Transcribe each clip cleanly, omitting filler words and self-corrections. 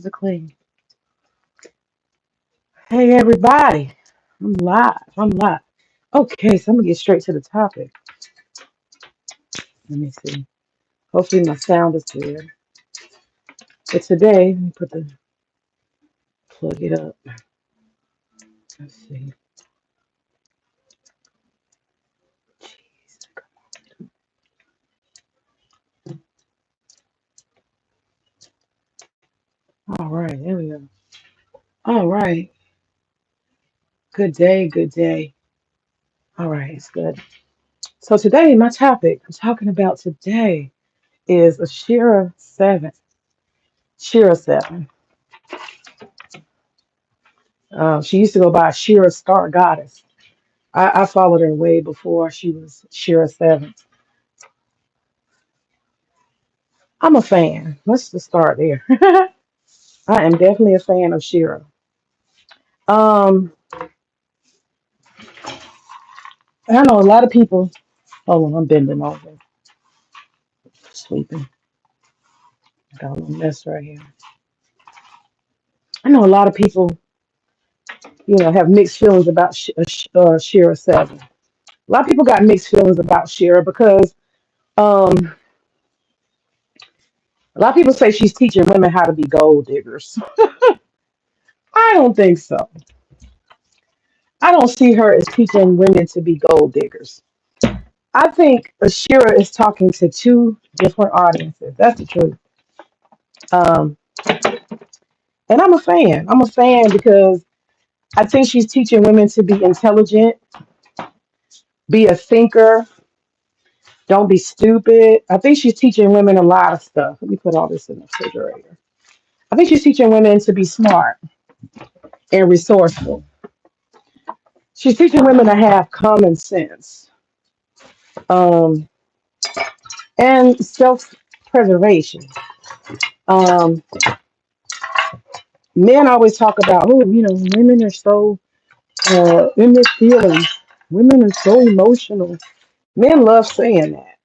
The clean. Hey everybody, I'm live. I'm live. Okay, so I'm gonna get straight to the topic. Let me see. Hopefully my sound is good. But today, let me plug it up. Let's see. All right, there we go. All right, good day, good day. All right, it's good. So today, my topic I'm talking about today is a Shera 7. Shera 7. She used to go by Shera Star Goddess. I followed her way before she was Shera 7. I'm a fan. Let's just start there. I am definitely a fan of Shera. Um, I know a lot of people. Hold on, I'm bending over, sleeping. Got a little mess right here. I know a lot of people, have mixed feelings about Shera 7. A lot of people got mixed feelings about Shera because um, a lot of people say she's teaching women how to be gold diggers. I don't think so. I don't see her as teaching women to be gold diggers. I think Shera is talking to two different audiences. That's the truth. Um, and I'm a fan. I'm a fan because I think she's teaching women to be intelligent, be a thinker, don't be stupid. I think she's teaching women a lot of stuff. Let me put all this in the refrigerator. I think she's teaching women to be smart and resourceful. She's teaching women to have common sense um, and self preservation. Um, Men always talk about, oh, women are so in their feelings. Women are so emotional. Men love saying that.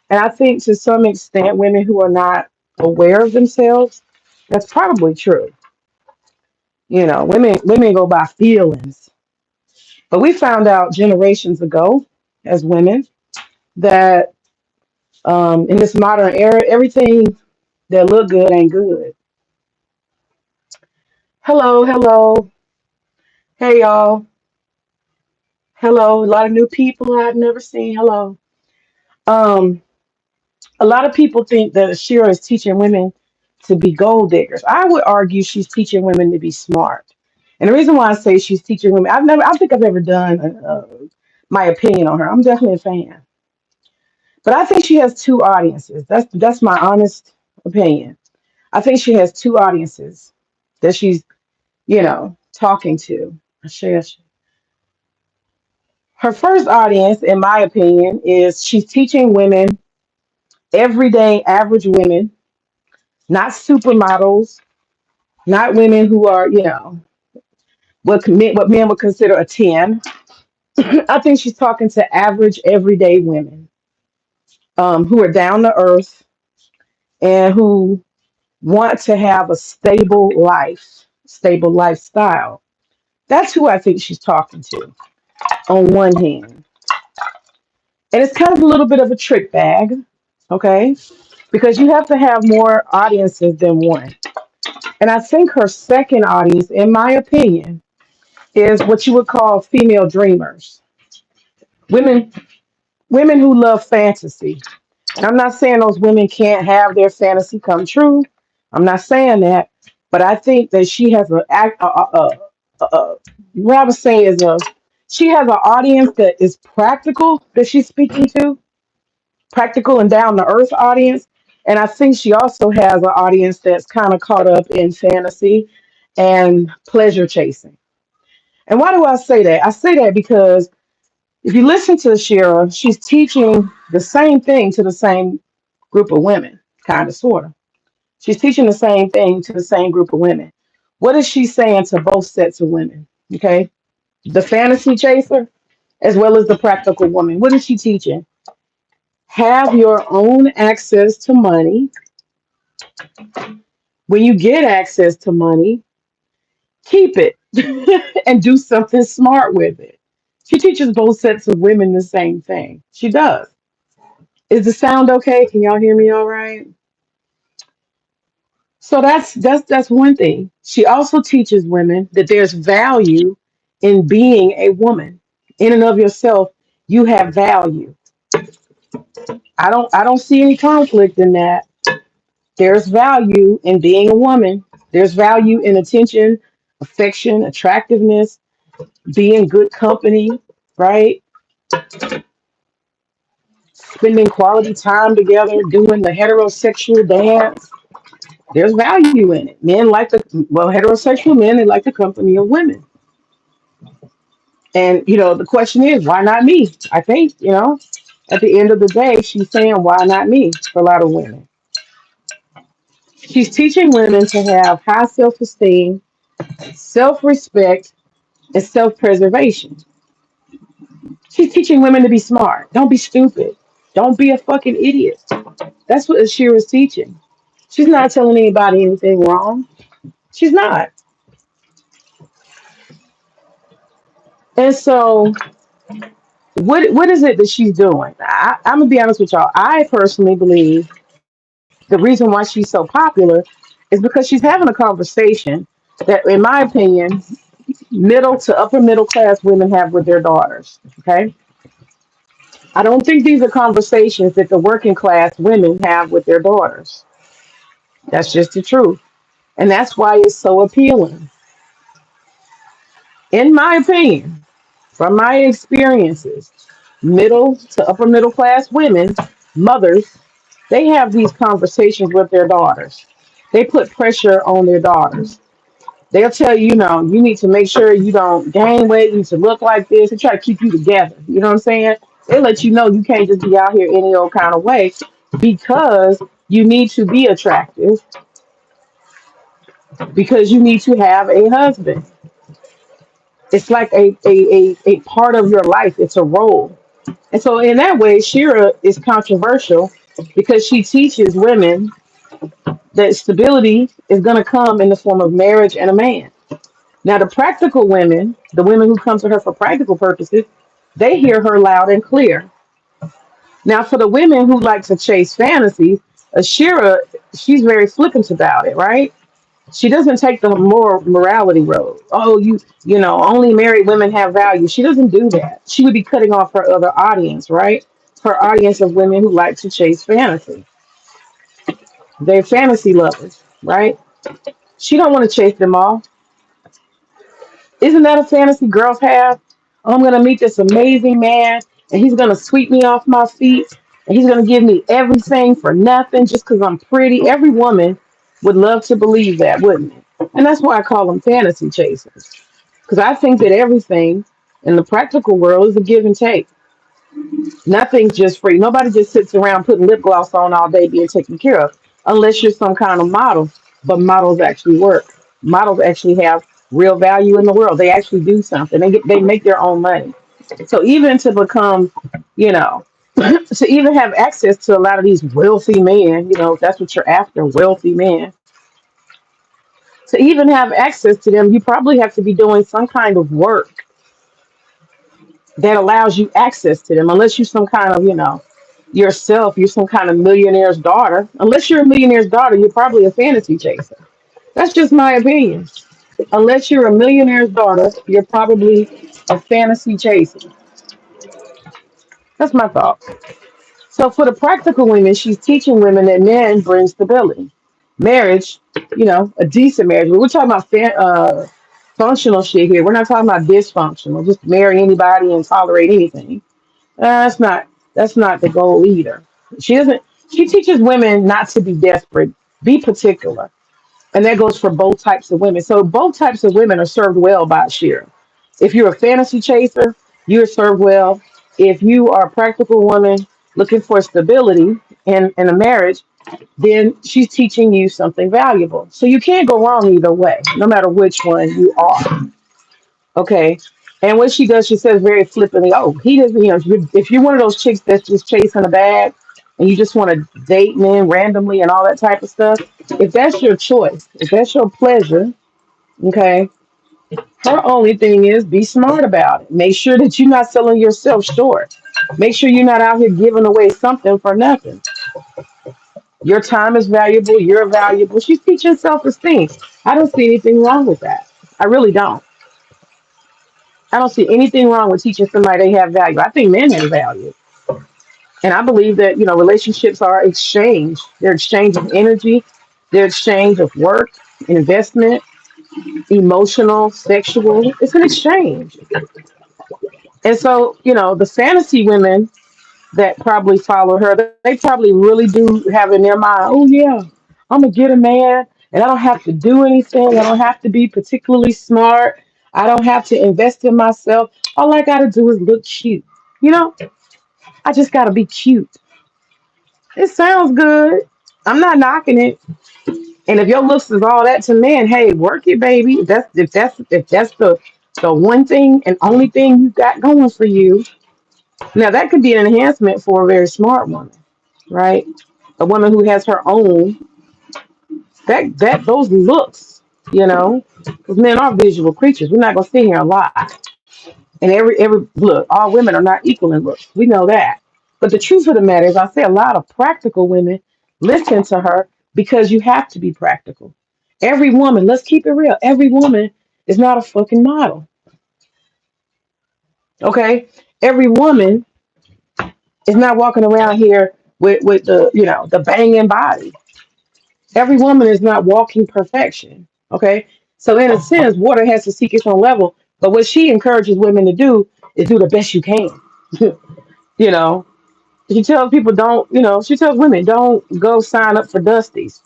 And I think to some extent, women who are not aware of themselves, that's probably true. Women go by feelings. But we found out generations ago as women that in this modern era, everything that look good ain't good. Hello, hello. Hey, y'all. Hello. A lot of new people I've never seen. Hello. Um, a lot of people think that Shira is teaching women to be gold diggers. I would argue she's teaching women to be smart. And the reason why I say she's teaching women, I don't think I've ever done my opinion on her. I'm definitely a fan, but I think she has two audiences. That's my honest opinion. I think she has two audiences that she's talking to. Her first audience, in my opinion, is she's teaching women, everyday average women, not supermodels, not women who are, what men would consider a 10. I think she's talking to average, everyday women who are down to earth and who want to have a stable life, stable lifestyle. That's who I think she's talking to on one hand. And it's kind of a little bit of a trick bag, okay? Because you have to have more audiences than one. And I think her second audience, in my opinion, is what you would call female dreamers. Women women who love fantasy. And I'm not saying those women can't have their fantasy come true. I'm not saying that, but I think that she has what I was saying is she has an audience that is practical that she's speaking to, practical and down to earth audience. And I think she also has an audience that's kind of caught up in fantasy and pleasure chasing. And why do I say that? I say that because if you listen to Shira, she's teaching the same thing to the same group of women, kind of, sort of. She's teaching the same thing to the same group of women. What is she saying to both sets of women? Okay. The fantasy chaser as well as the practical woman. What is she teaching? Have your own access to money When you get access to money, keep it and do something smart with it. She teaches both sets of women the same thing. She does. Is the sound okay? Can y'all hear me all right? So that's one thing. She also teaches women that there's value in being a woman. In and of yourself, you have value. I don't see any conflict in that. There's value in being a woman. There's value in attention, affection, attractiveness, being good company, right? Spending quality time together, doing the heterosexual dance. There's value in it. Men like heterosexual men, they like the company of women. And, the question is, why not me? I think, at the end of the day, she's saying, why not me for a lot of women? She's teaching women to have high self esteem, self respect, and self preservation. She's teaching women to be smart. Don't be stupid. Don't be a fucking idiot. That's what Ashira's teaching. She's not telling anybody anything wrong. She's not. And so, what is it that she's doing? I'm gonna be honest with y'all. I personally believe the reason why she's so popular is because she's having a conversation that, in my opinion, middle to upper middle class women have with their daughters. Okay, I don't think these are conversations that the working class women have with their daughters. That's just the truth. And that's why it's so appealing. In my opinion, from my experiences, middle to upper middle class women, mothers, they have these conversations with their daughters. They put pressure on their daughters. They'll tell you, you need to make sure you don't gain weight, you need to look like this, and try to keep you together. You know what I'm saying? They let you know you can't just be out here any old kind of way because you need to be attractive, because you need to have a husband. It's like a part of your life. It's a role. And so in that way, Shira is controversial because she teaches women that stability is going to come in the form of marriage and a man. Now, the practical women, the women who come to her for practical purposes, they hear her loud and clear. Now, for the women who like to chase fantasies, Shira, she's very flippant about it, right? She doesn't take the moral morality road. Oh, only married women have value. She doesn't do that. She would be cutting off her other audience, right? Her audience of women who like to chase fantasy. They're fantasy lovers, right? She don't want to chase them all. Isn't that a fantasy girls have? Oh, I'm gonna meet this amazing man, and he's gonna sweep me off my feet, and he's gonna give me everything for nothing just because I'm pretty. Every woman would love to believe that, wouldn't it? And that's why I call them fantasy chasers. Because I think that everything in the practical world is a give and take. Nothing's just free. Nobody just sits around putting lip gloss on all day being taken care of, unless you're some kind of model. But models actually work. Models actually have real value in the world. They actually do something. They make their own money. So even to become, you know, to even have access to a lot of these wealthy men, if that's what you're after, wealthy men. To even have access to them, you probably have to be doing some kind of work that allows you access to them, unless you're some kind of, yourself, you're some kind of millionaire's daughter. Unless you're a millionaire's daughter, you're probably a fantasy chaser. That's just my opinion. Unless you're a millionaire's daughter, you're probably a fantasy chaser. That's my thought. So for the practical women, she's teaching women that men bring stability. Marriage, a decent marriage. We're talking about functional shit here. We're not talking about dysfunctional. Just marry anybody and tolerate anything. That's not the goal either. She doesn't. She teaches women not to be desperate, be particular, and that goes for both types of women. So both types of women are served well by Shira. If you're a fantasy chaser, you're served well. If you are a practical woman looking for stability in a marriage, then she's teaching you something valuable. So you can't go wrong either way, no matter which one you are. Okay. And what she does, she says very flippantly, oh, he doesn't, if you're one of those chicks that's just chasing a bag, and you just want to date men randomly and all that type of stuff, if that's your choice, if that's your pleasure, okay, her only thing is be smart about it. Make sure that you're not selling yourself short. Make sure you're not out here giving away something for nothing. Your time is valuable. You're valuable. She's teaching self esteem. I don't see anything wrong with that. I really don't. I don't see anything wrong with teaching somebody they have value. I think men have value. And I believe that, relationships are exchange. They're exchange of energy, they're exchange of work, investment, emotional, sexual. It's an exchange. And so, the fantasy women that probably follow her, they probably really do have in their mind, oh yeah, I'm gonna get a man and I don't have to do anything. I don't have to be particularly smart. I don't have to invest in myself. All I gotta do is look cute. You know, I just gotta be cute. It sounds good. I'm not knocking it. And if your looks is all that to men, hey, work it, baby. If that's the one thing and only thing you got going for you. Now that could be an enhancement for a very smart woman, right? A woman who has her own that those looks, because men are visual creatures. We're not gonna sit here and lie. And every look, all women are not equal in looks. We know that. But the truth of the matter is, I say a lot of practical women listen to her because you have to be practical. Every woman, let's keep it real. Every woman is not a fucking model. Okay, every woman is not walking around here with the banging body. Every woman is not walking perfection. Okay. So in a sense, water has to seek its own level. But what she encourages women to do is do the best you can. you know. She tells people she tells women don't go sign up for Dusties.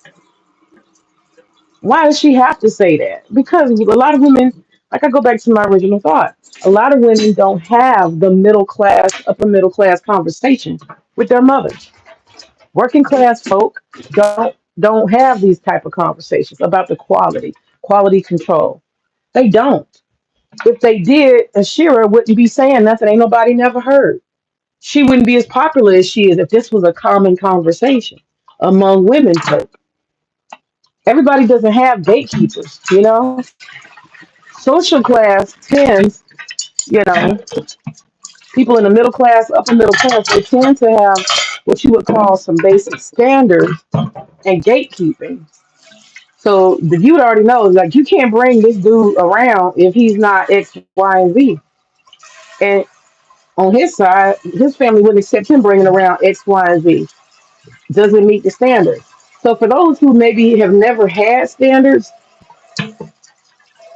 Why does she have to say that? Because a lot of women, like I go back to my original thought, a lot of women don't have the middle class, upper middle class conversation with their mothers. Working class folk don't have these type of conversations about the quality control. They don't. If they did, Shera wouldn't be saying nothing. Ain't nobody never heard. She wouldn't be as popular as she is if this was a common conversation among women folk. Everybody doesn't have gatekeepers. Social class tends, you know, people in the middle class, upper middle class, they tend to have what you would call some basic standards and gatekeeping. So you would already know, like, you can't bring this dude around if he's not X, Y, and Z. And on his side, his family wouldn't accept him bringing around X, Y, and Z. Doesn't meet the standards. So for those who maybe have never had standards,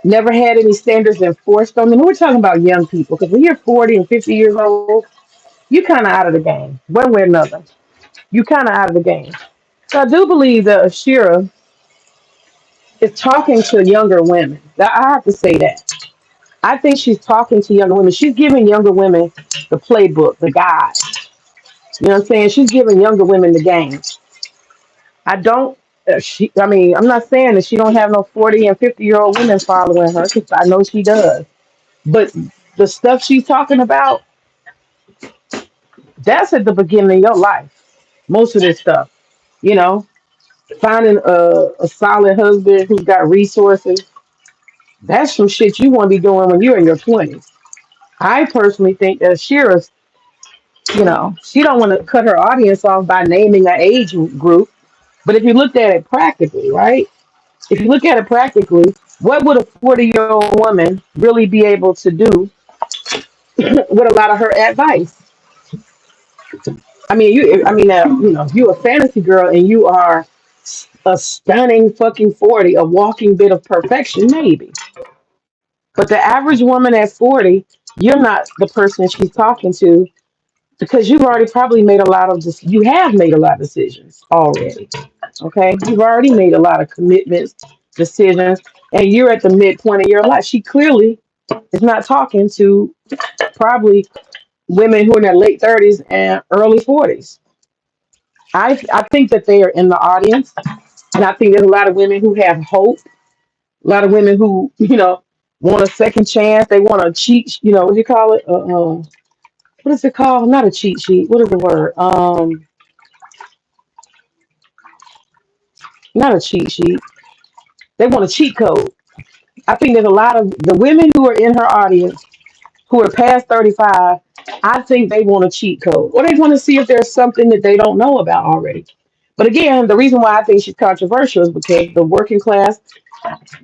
never had any standards enforced on them, we're talking about young people, because when you're 40 and 50 years old, you're kind of out of the game, one way or another. You kind of out of the game. So I do believe that Ashira is talking to younger women. I have to say that. I think she's talking to younger women. She's giving younger women the playbook, the guide. You know what I'm saying? She's giving younger women the game. I don't. I mean, I'm not saying that she don't have no 40 and 50-year-old women following her, 'cause I know she does. But the stuff she's talking about, that's at the beginning of your life. Most of this stuff, you know, finding a solid husband who's got resources. That's some shit you want to be doing when you're in your 20s. I personally think that Shira's, she don't want to cut her audience off by naming an age group. But if you looked at it practically, right? If you look at it practically, what would a 40-year-old woman really be able to do with a lot of her advice? I mean, if you're a fantasy girl and you are a stunning fucking 40, a walking bit of perfection, maybe. But the average woman at 40, you're not the person she's talking to, because you've already probably made a lot of you have made a lot of decisions already. Okay, you've already made a lot of commitments, decisions, and you're at the midpoint of your life. She clearly is not talking to probably women who are in their late 30s and early 40s. I think that they are in the audience, and I think there's a lot of women who have hope, a lot of women who want a second chance. They want a cheat. What do you call it? What is it called? Not a cheat sheet. What is the word? not a cheat sheet. They want a cheat code. I think there's a lot of the women who are in her audience who are past 35. I think they want a cheat code, or they want to see if there's something that they don't know about already. But again, the reason why I think she's controversial is because the working class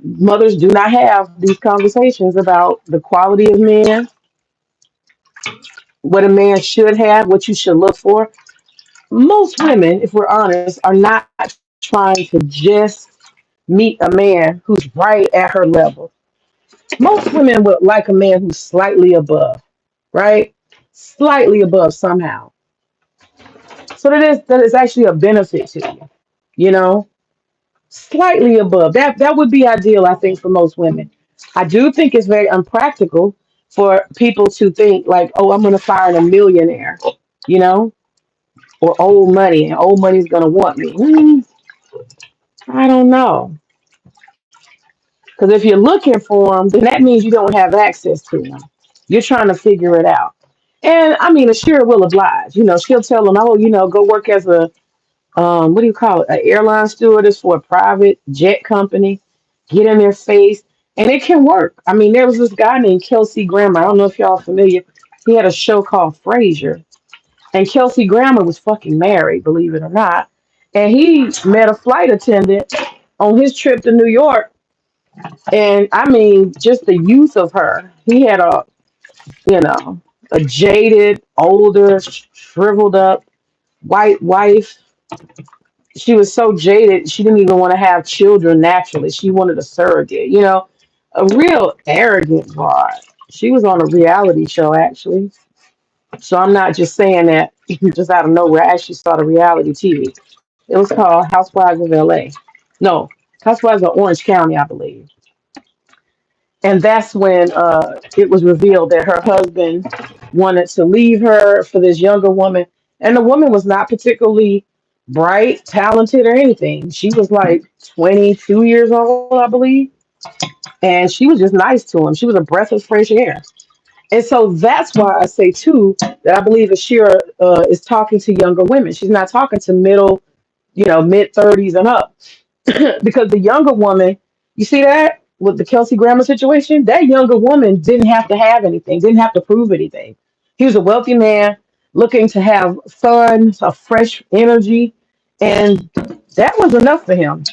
mothers do not have these conversations about the quality of men, what a man should have, what you should look for. Most women, if we're honest, are not trying to just meet a man who's right at her level. Most women would like a man who's slightly above, right? Slightly above somehow. So that is actually a benefit to you, you know? Slightly above. That would be ideal, I think, for most women. I do think it's very unpractical for people to think like, oh, I'm gonna find a millionaire, you know, or old money, and old money's gonna want me. I don't know. Because if you're looking for them, then that means you don't have access to them. You're trying to figure it out. And I mean, Ashira will oblige. She'll tell them, oh, go work as a, what do you call it? An airline stewardess for a private jet company. Get in their face. And it can work. I mean, there was this guy named Kelsey Grammer. I don't know if y'all are familiar. He had a show called Frasier. And Kelsey Grammer was fucking married, believe it or not. And he met a flight attendant on his trip to New York, and I mean, just the youth of her. He had you know, a jaded, older, shriveled up white wife. She was so jaded, she didn't even want to have children naturally. She wanted a surrogate, a real arrogant broad. She was on a reality show, actually. So I'm not just saying that just out of nowhere. I actually saw the reality TV. It was called Housewives of LA. No, Housewives of Orange County, I believe. And that's when it was revealed that her husband wanted to leave her for this younger woman, and the woman was not particularly bright, talented, or anything. She was like 22 years old, I believe, and she was just nice to him. She was a breath of fresh air. And so that's why I say too that I believe that Shira is talking to younger women. She's not talking to middle, mid 30s and up. Because the younger woman, you see that with the Kelsey Grammer situation, that younger woman didn't have to have anything, didn't have to prove anything. He was a wealthy man looking to have fun, a fresh energy, and that was enough for him.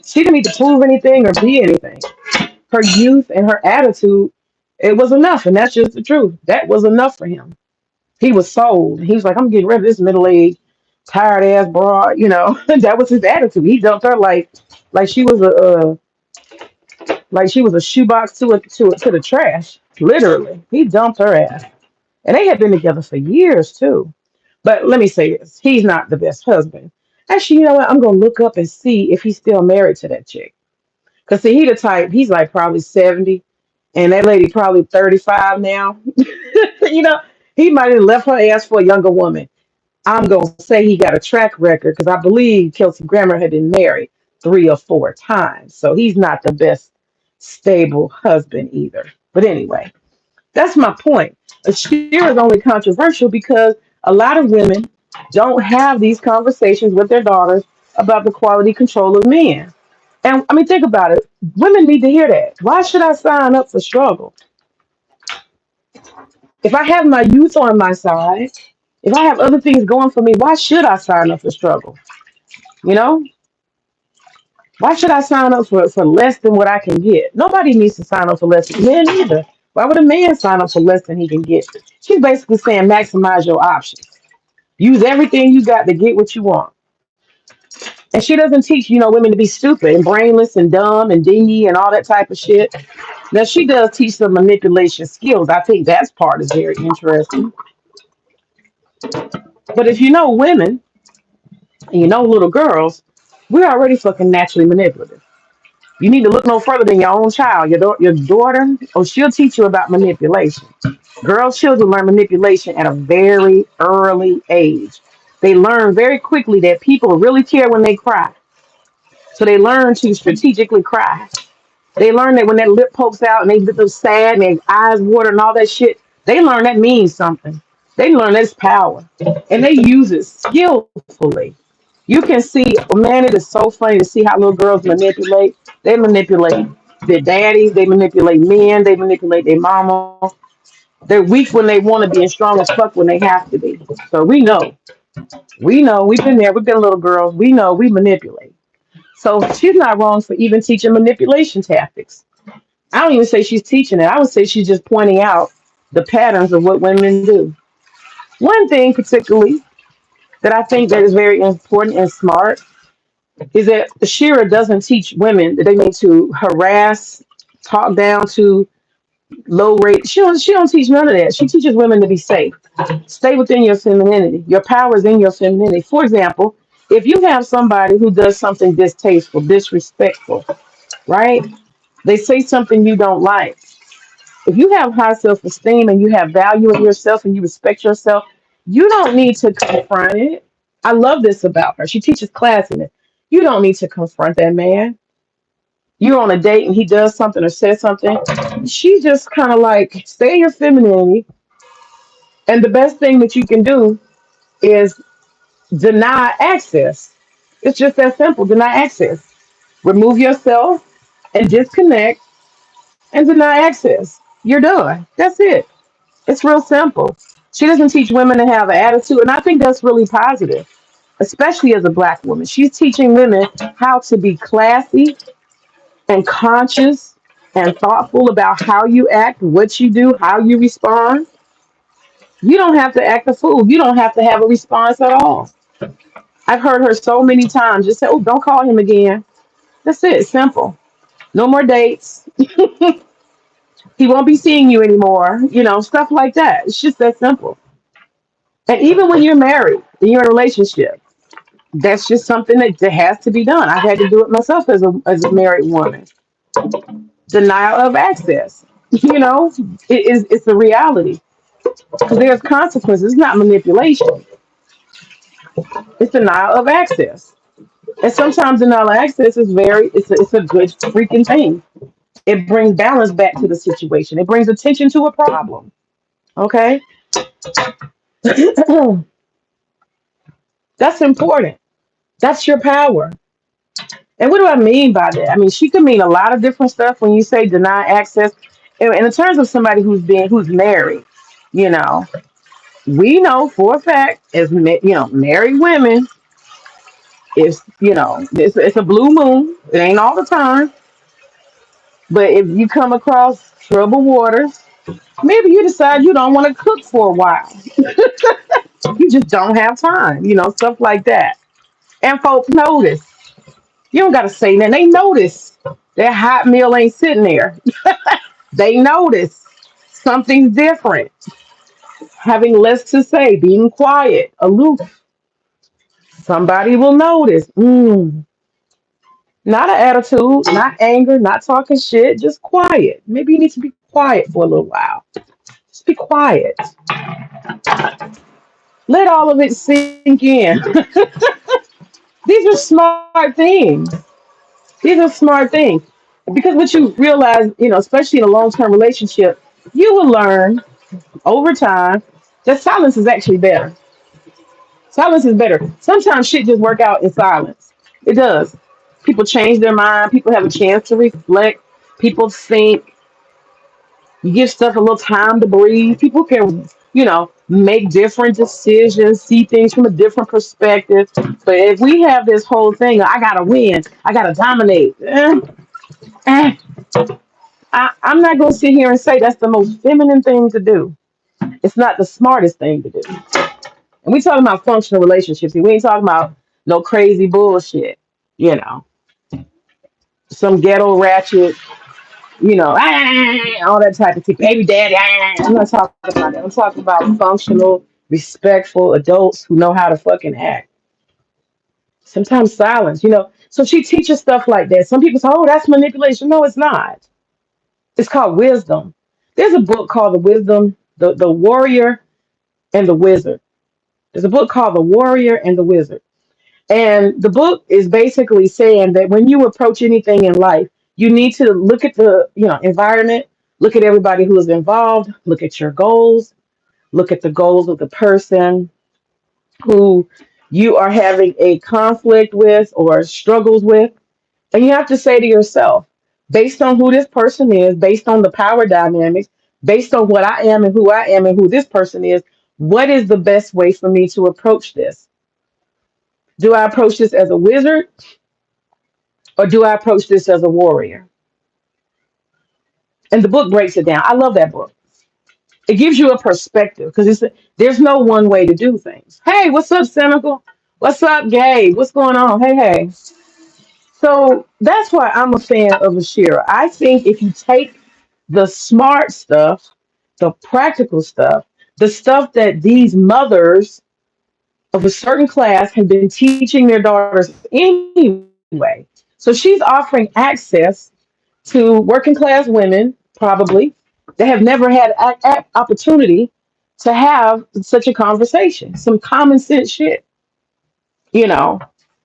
She didn't need to prove anything or be anything. Her youth and her attitude, it was enough, and that's just the truth. That was enough for him. He was sold. He was like, I'm getting rid of this middle aged, tired ass broad. That was his attitude. He dumped her like she was like she was a shoebox to the trash. Literally, he dumped her ass, and they had been together for years too. But let me say this: he's not the best husband. Actually, you know what? I'm gonna look up and see if he's still married to that chick. Cause see, he the type. He's like probably 70, and that lady probably 35 now. you know, he might have left her ass for a younger woman. I'm gonna say he got a track record because I believe Kelsey Grammer had been married 3 or 4 times, so he's not the best stable husband either. But anyway, that's my point. Ashir is only controversial because a lot of women don't have these conversations with their daughters about the quality control of men. And I mean, think about it. Women need to hear that. Why should I sign up for struggle? If I have my youth on my side, if I have other things going for me, why should I sign up for struggle? You know, why should I sign up for less than what I can get? Nobody needs to sign up for less than men either. Why would a man sign up for less than he can get? She's basically saying maximize your options. Use everything you got to get what you want. And she doesn't teach, women to be stupid and brainless and dumb and dingy and all that type of shit. Now she does teach some manipulation skills. I think that part is very interesting. But if you know women and you know little girls, we're already fucking naturally manipulative. You need to look no further than your own child, your daughter, or she'll teach you about manipulation. Girls, children learn manipulation at a very early age. They learn very quickly that people really care when they cry. So they learn to strategically cry. They learn that when that lip pokes out and they look sad and their eyes water and all that shit, they learn that means something. They learn that's power. And they use it skillfully. You can see, man, it is so funny to see how little girls manipulate. They manipulate their daddies, they manipulate men, they manipulate their mama. They're weak when they want to be and strong as fuck when they have to be. So we know, we've been there, we've been little girls, we know we manipulate. So she's not wrong for even teaching manipulation tactics. I don't even say she's teaching it. I would say she's just pointing out the patterns of what women do. One thing particularly that I think that is very important and smart is that Shira doesn't teach women that they need to harass, talk down to low rate. She don't teach none of that. She teaches women to be safe. Stay within your femininity. Your power is in your femininity. For example, if you have somebody who does something distasteful, disrespectful, right? They say something you don't like. If you have high self esteem and you have value in yourself and you respect yourself, you don't need to confront it. I love this about her. She teaches class in it. You don't need to confront that man. You're on a date and he does something or says something. She just kind of like stay in your femininity. And the best thing that you can do is deny access. It's just that simple. Deny access. Remove yourself and disconnect and deny access. You're done. That's it. It's real simple. She doesn't teach women to have an attitude, and I think that's really positive, especially as a black woman. She's teaching women how to be classy and conscious and thoughtful about how you act, what you do, how you respond. You don't have to act a fool. You don't have to have a response at all. I've heard her so many times just say, "Oh, don't call him again." That's it. It's simple. No more dates. He won't be seeing you anymore. Stuff like that. It's just that simple. And even when you're married and you're in a relationship, that's just something that has to be done. I've had to do it myself as a married woman. Denial of access. It's a reality. Because there's consequences. It's not manipulation. It's denial of access. And sometimes denial of access is it's a good freaking thing. It brings balance back to the situation. It brings attention to a problem. Okay? That's important. That's your power. And what do I mean by that? I mean, she could mean a lot of different stuff when you say deny access. And in terms of somebody who's married, you know, we know for a fact as married women, it's a blue moon. It ain't all the time, but if you come across troubled waters, maybe you decide you don't want to cook for a while. You just don't have time, stuff like that. And folks notice. You don't gotta say that. They notice that hot meal ain't sitting there. They notice something's different. Having less to say, being quiet, aloof. Somebody will notice. Not an attitude, not anger, not talking shit, just quiet. Maybe you need to be quiet for a little while. Just be quiet. Let all of it sink in. These are smart things. These are smart things. Because what you realize, especially in a long term relationship, you will learn over time that silence is actually better. Silence is better. Sometimes shit just work out in silence. It does. People change their mind. People have a chance to reflect. People think. You give stuff a little time to breathe. People can, make different decisions, see things from a different perspective. But if we have this whole thing, I gotta win, I gotta dominate. Eh, I'm not gonna sit here and say that's the most feminine thing to do. It's not the smartest thing to do. And we talking about functional relationships. We ain't talking about no crazy bullshit. You know, some ghetto ratchet. All that type of thing. Baby daddy. I'm not talking about that. I'm talking about functional, respectful adults who know how to fucking act. Sometimes silence. So she teaches stuff like that. Some people say, "Oh, that's manipulation." No, it's not. It's called wisdom. There's a book called The Wisdom, the Warrior and the Wizard. There's a book called The Warrior and the Wizard. And the book is basically saying that when you approach anything in life, you need to look at the, environment, look at everybody who is involved, look at your goals, look at the goals of the person who you are having a conflict with or struggles with, and you have to say to yourself, based on who this person is, based on the power dynamics, based on what I am and who I am and who this person is, what is the best way for me to approach this? Do I approach this as a wizard or do I approach this as a warrior? And the book breaks it down. I love that book. It gives you a perspective because there's no one way to do things. Hey, what's up, cynical? What's up, gay? What's going on? Hey, hey. So that's why I'm a fan of Shera. I think if you take the smart stuff, the practical stuff, the stuff that these mothers of a certain class have been teaching their daughters anyway. So she's offering access to working class women, probably, that have never had opportunity to have such a conversation, some common sense shit, you know.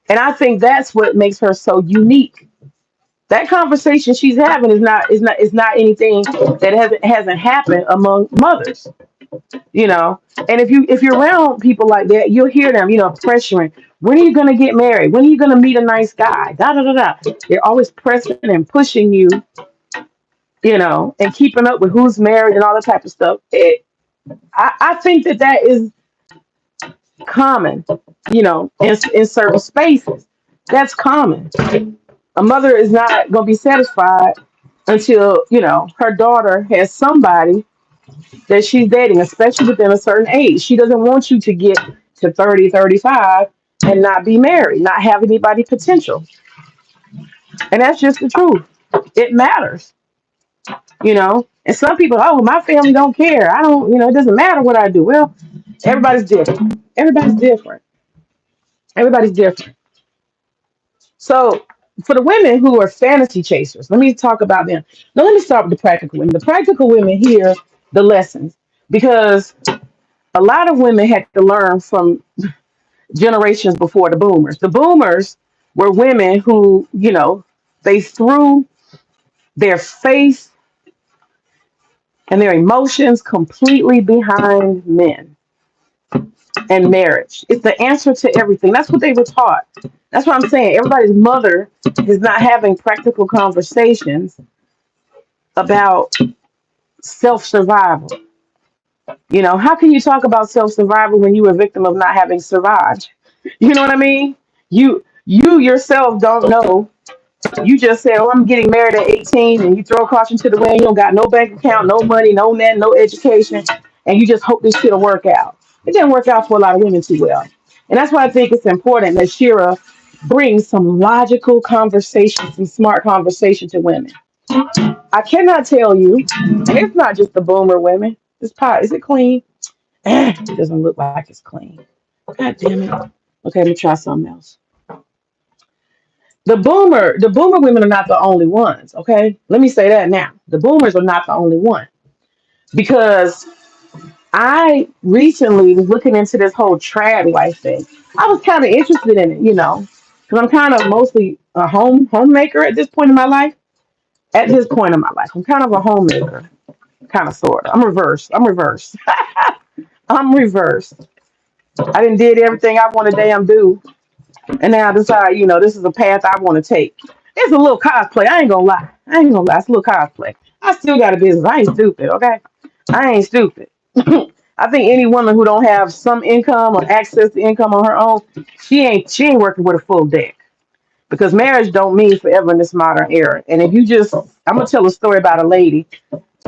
And I think that's what makes her so unique. That conversation she's having is not anything that hasn't happened among mothers, you know. And if you're around people like that, you'll hear them, pressuring. When are you gonna get married? When are you gonna meet a nice guy? Da da da da. They're always pressing and pushing you, and keeping up with who's married and all that type of stuff. I think that is common, in certain spaces. That's common. A mother is not going to be satisfied until, her daughter has somebody that she's dating, especially within a certain age. She doesn't want you to get to 30, 35 and not be married, not have anybody potential. And that's just the truth. It matters, And some people, oh, my family don't care. I don't, it doesn't matter what I do. Well, everybody's different. Everybody's different. Everybody's different. So for the women who are fantasy chasers, let me talk about them. Now let me start with the practical women. The practical women hear the lessons because a lot of women had to learn from generations before the boomers. The boomers were women who, they threw their faith and their emotions completely behind men and marriage. It's the answer to everything. That's what they were taught. That's what I'm saying. Everybody's mother is not having practical conversations about self survival. How can you talk about self survival when you were a victim of not having survived? You know what I mean? You yourself don't know. You just say, "Oh, I'm getting married at 18," and you throw caution to the wind. You don't got no bank account, no money, no net, no education, and you just hope this shit'll work out. It didn't work out for a lot of women too well, and that's why I think it's important that Shira brings some logical conversation, some smart conversation to women. I cannot tell you, and it's not just the boomer women. This pot, is it clean? It doesn't look like it's clean. God damn it. Okay, let me try something else. The boomer women are not the only ones, okay? Let me say that now. The boomers are not the only one. Because I recently was looking into this whole trad wife thing. I was kind of interested in it, because I'm kind of mostly a homemaker at this point in my life. At this point in my life, I'm kind of a homemaker, kind of sort of. I'm reverse. I'm reverse. I'm reverse. I didn't did everything I want to damn do, and now I decide, this is a path I want to take. It's a little cosplay. I ain't gonna lie. I ain't gonna lie. It's a little cosplay. I still got a business. I ain't stupid, okay? I ain't stupid. I think any woman who don't have some income or access to income on her own, she ain't working with a full deck. Because marriage don't mean forever in this modern era. And if you just, I'm gonna tell a story about a lady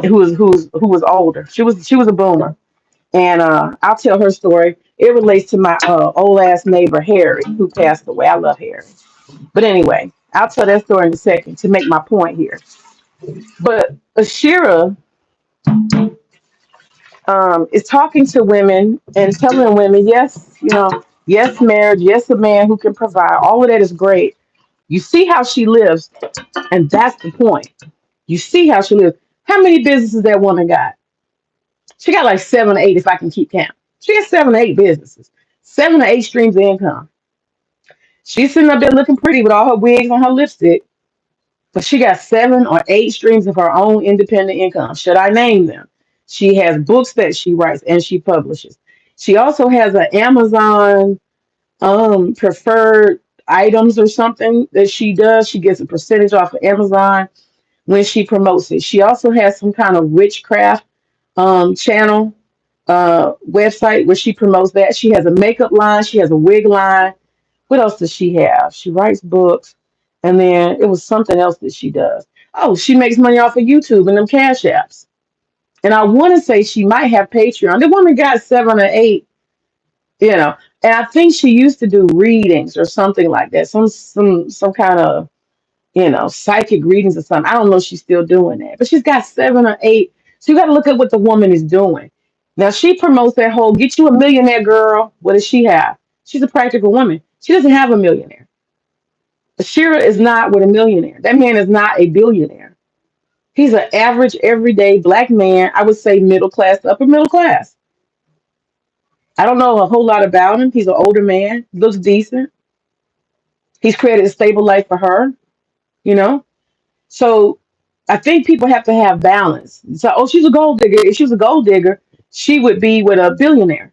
who was older. She was a boomer, and I'll tell her story. It relates to my old ass neighbor Harry, who passed away. I love Harry, but anyway, I'll tell that story in a second to make my point here. But Ashira is talking to women and telling women, yes, yes, marriage, yes, a man who can provide. All of that is great. You see how she lives, and that's the point. You see how she lives. How many businesses that woman got? She got like 7 or 8, if I can keep count. She has 7 or 8 businesses, 7 or 8 streams of income. She's sitting up there looking pretty with all her wigs and her lipstick, but she got 7 or 8 streams of her own independent income. Should I name them? She has books that she writes and she publishes. She also has an Amazon preferred items or something that she does. She gets a percentage off of Amazon when she promotes it. She also has some kind of witchcraft channel website where she promotes that. She has a makeup line, she has a wig line. What else does she have? She writes books, and then it was something else that she does. Oh, she makes money off of YouTube and them cash apps. And I want to say she might have Patreon. The woman got 7 or 8, you know. And I think she used to do readings or something like that. Some kind of psychic readings or something. I don't know if she's still doing that, but she's got 7 or 8. So you got to look at what the woman is doing. Now she promotes that whole "get you a millionaire, girl." What does she have? She's a practical woman. She doesn't have a millionaire. Shera is not with a millionaire. That man is not a billionaire. He's an average, everyday black man. I would say middle class, upper middle class. I don't know a whole lot about him. He's an older man, looks decent. He's created a stable life for her, you know. So I think people have to have balance. So, oh, she's a gold digger. If she was a gold digger, she would be with a billionaire.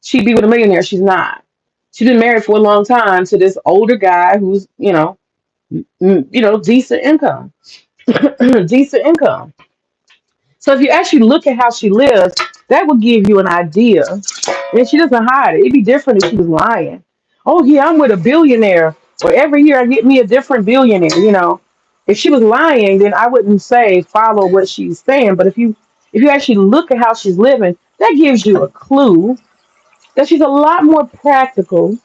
She'd be with a millionaire. She's not. She's been married for a long time to this older guy who's, decent income, decent income. So if you actually look at how she lives, that would give you an idea. And she doesn't hide it. It'd be different if she was lying. Oh yeah, I'm with a billionaire, or every year I get me a different billionaire. If she was lying, then I wouldn't say follow what she's saying. But if you actually look at how she's living, that gives you a clue that she's a lot more practical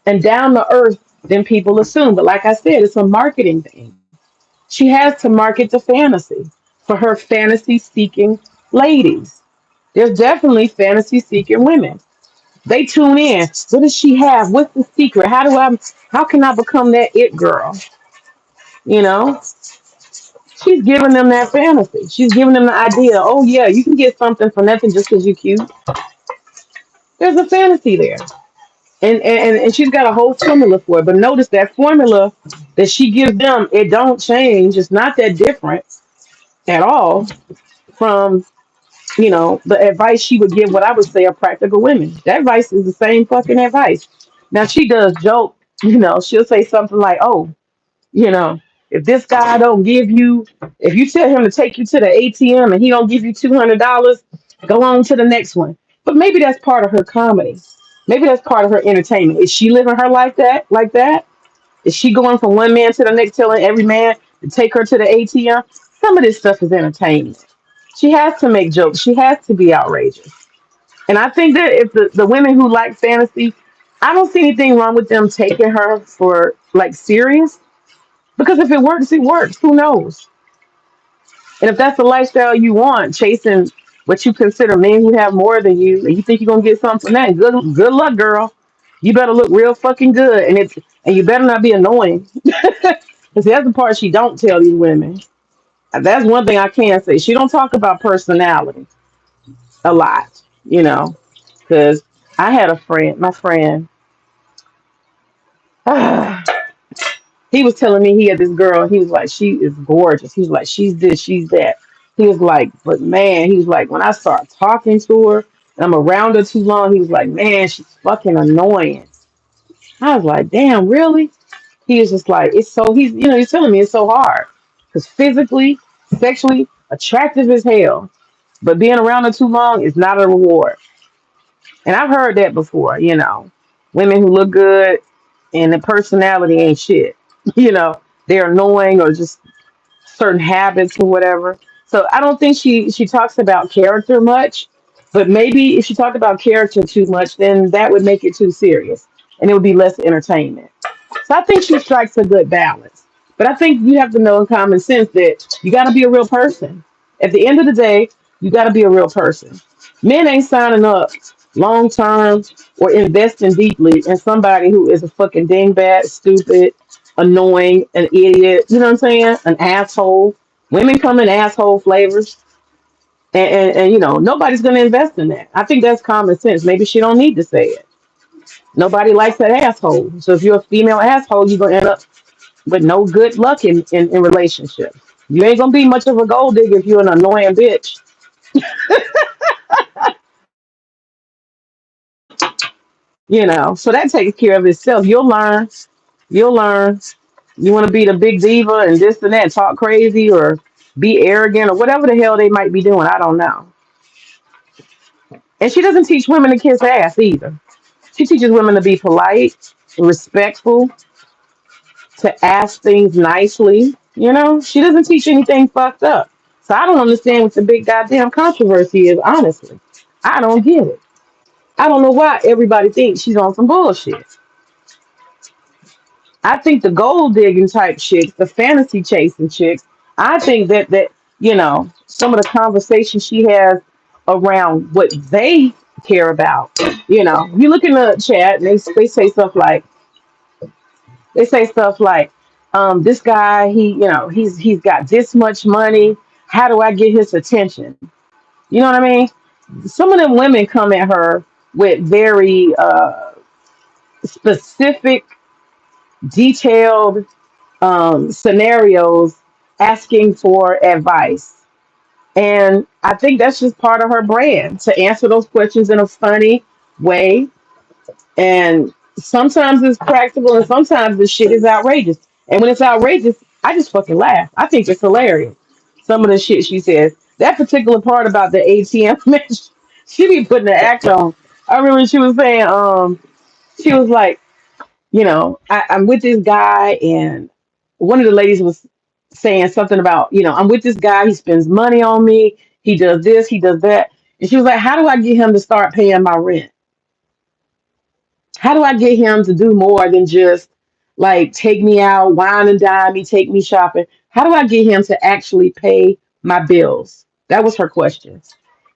and down to earth than people assume. But like I said, it's a marketing thing. She has to market the fantasy for her fantasy seeking ladies. There's definitely fantasy seeking women. They tune in. What does she have? What's the secret? How can I become that it girl? You know? She's giving them that fantasy. She's giving them the idea, oh yeah, you can get something for nothing just because you're cute. There's a fantasy there. And she's got a whole formula for it. But notice that formula that she gives them, it don't change. It's not that different at all from the advice she would give what I would say are practical women. That advice is the same fucking advice. Now she does joke, she'll say something like, oh, you know, if this guy don't give you, if you tell him to take you to the ATM and he don't give you $200, go on to the next one. But maybe that's part of her comedy. Maybe that's part of her entertainment. Is she living her life like that? Is she going from one man to the next, telling every man to take her to the ATM? Some of this stuff is entertainment. She has to make jokes. She has to be outrageous. And I think that if the women who like fantasy, I don't see anything wrong with them taking her for like serious. Because if it works, it works. Who knows? And if that's the lifestyle you want, chasing what you consider men who have more than you, and you think you're gonna get something from that, good luck, girl. You better look real fucking good, and you better not be annoying. Because that's the part she don't tell these women. That's one thing I can say. She don't talk about personality a lot, Because I had a friend, my friend. He was telling me he had this girl. He was like, she is gorgeous. He was like, she's this, she's that. He was like, but man, he was like, when I start talking to her and I'm around her too long, he was like, man, she's fucking annoying. I was like, damn, really? He was just like, it's so, he's telling me it's so hard. Because physically, sexually, attractive as hell. But being around her too long is not a reward. And I've heard that before, women who look good and the personality ain't shit. You know, they're annoying or just certain habits or whatever. So I don't think she talks about character much, but maybe if she talked about character too much, then that would make it too serious and it would be less entertainment. So I think she strikes a good balance. But I think you have to know in common sense that you got to be a real person. At the end of the day, you got to be a real person. Men ain't signing up long term or investing deeply in somebody who is a fucking dingbat, stupid, annoying, an idiot. You know what I'm saying? An asshole. Women come in asshole flavors. And nobody's going to invest in that. I think that's common sense. Maybe she don't need to say it. Nobody likes that asshole. So if you're a female asshole, you're going to end up with no good luck in relationships. You ain't gonna be much of a gold digger if you're an annoying bitch. So that takes care of itself. You'll learn. You'll learn. You want to be the big diva and this and that, talk crazy or be arrogant or whatever the hell they might be doing. I don't know. And she doesn't teach women to kiss ass either. She teaches women to be polite, respectful, to ask things nicely. She doesn't teach anything fucked up. So I don't understand what the big goddamn controversy is, honestly. I don't get it. I don't know why everybody thinks she's on some bullshit. I think the gold digging type chicks, the fantasy chasing chicks, I think that some of the conversation she has around what they care about. You look in the chat and they say stuff like, this guy, he's got this much money. How do I get his attention? You know what I mean? Some of them women come at her with very specific, detailed scenarios asking for advice. And I think that's just part of her brand to answer those questions in a funny way. And sometimes it's practical and sometimes the shit is outrageous. And when it's outrageous, I just fucking laugh. I think it's hilarious. Some of the shit she says. That particular part about the ATM, man, she be putting the act on. I remember she was saying, she was like, I'm with this guy, and one of the ladies was saying something about, I'm with this guy, he spends money on me, he does this, he does that. And she was like, how do I get him to start paying my rent? How do I get him to do more than just like take me out, wine and dine me, take me shopping? How do I get him to actually pay my bills? That was her question.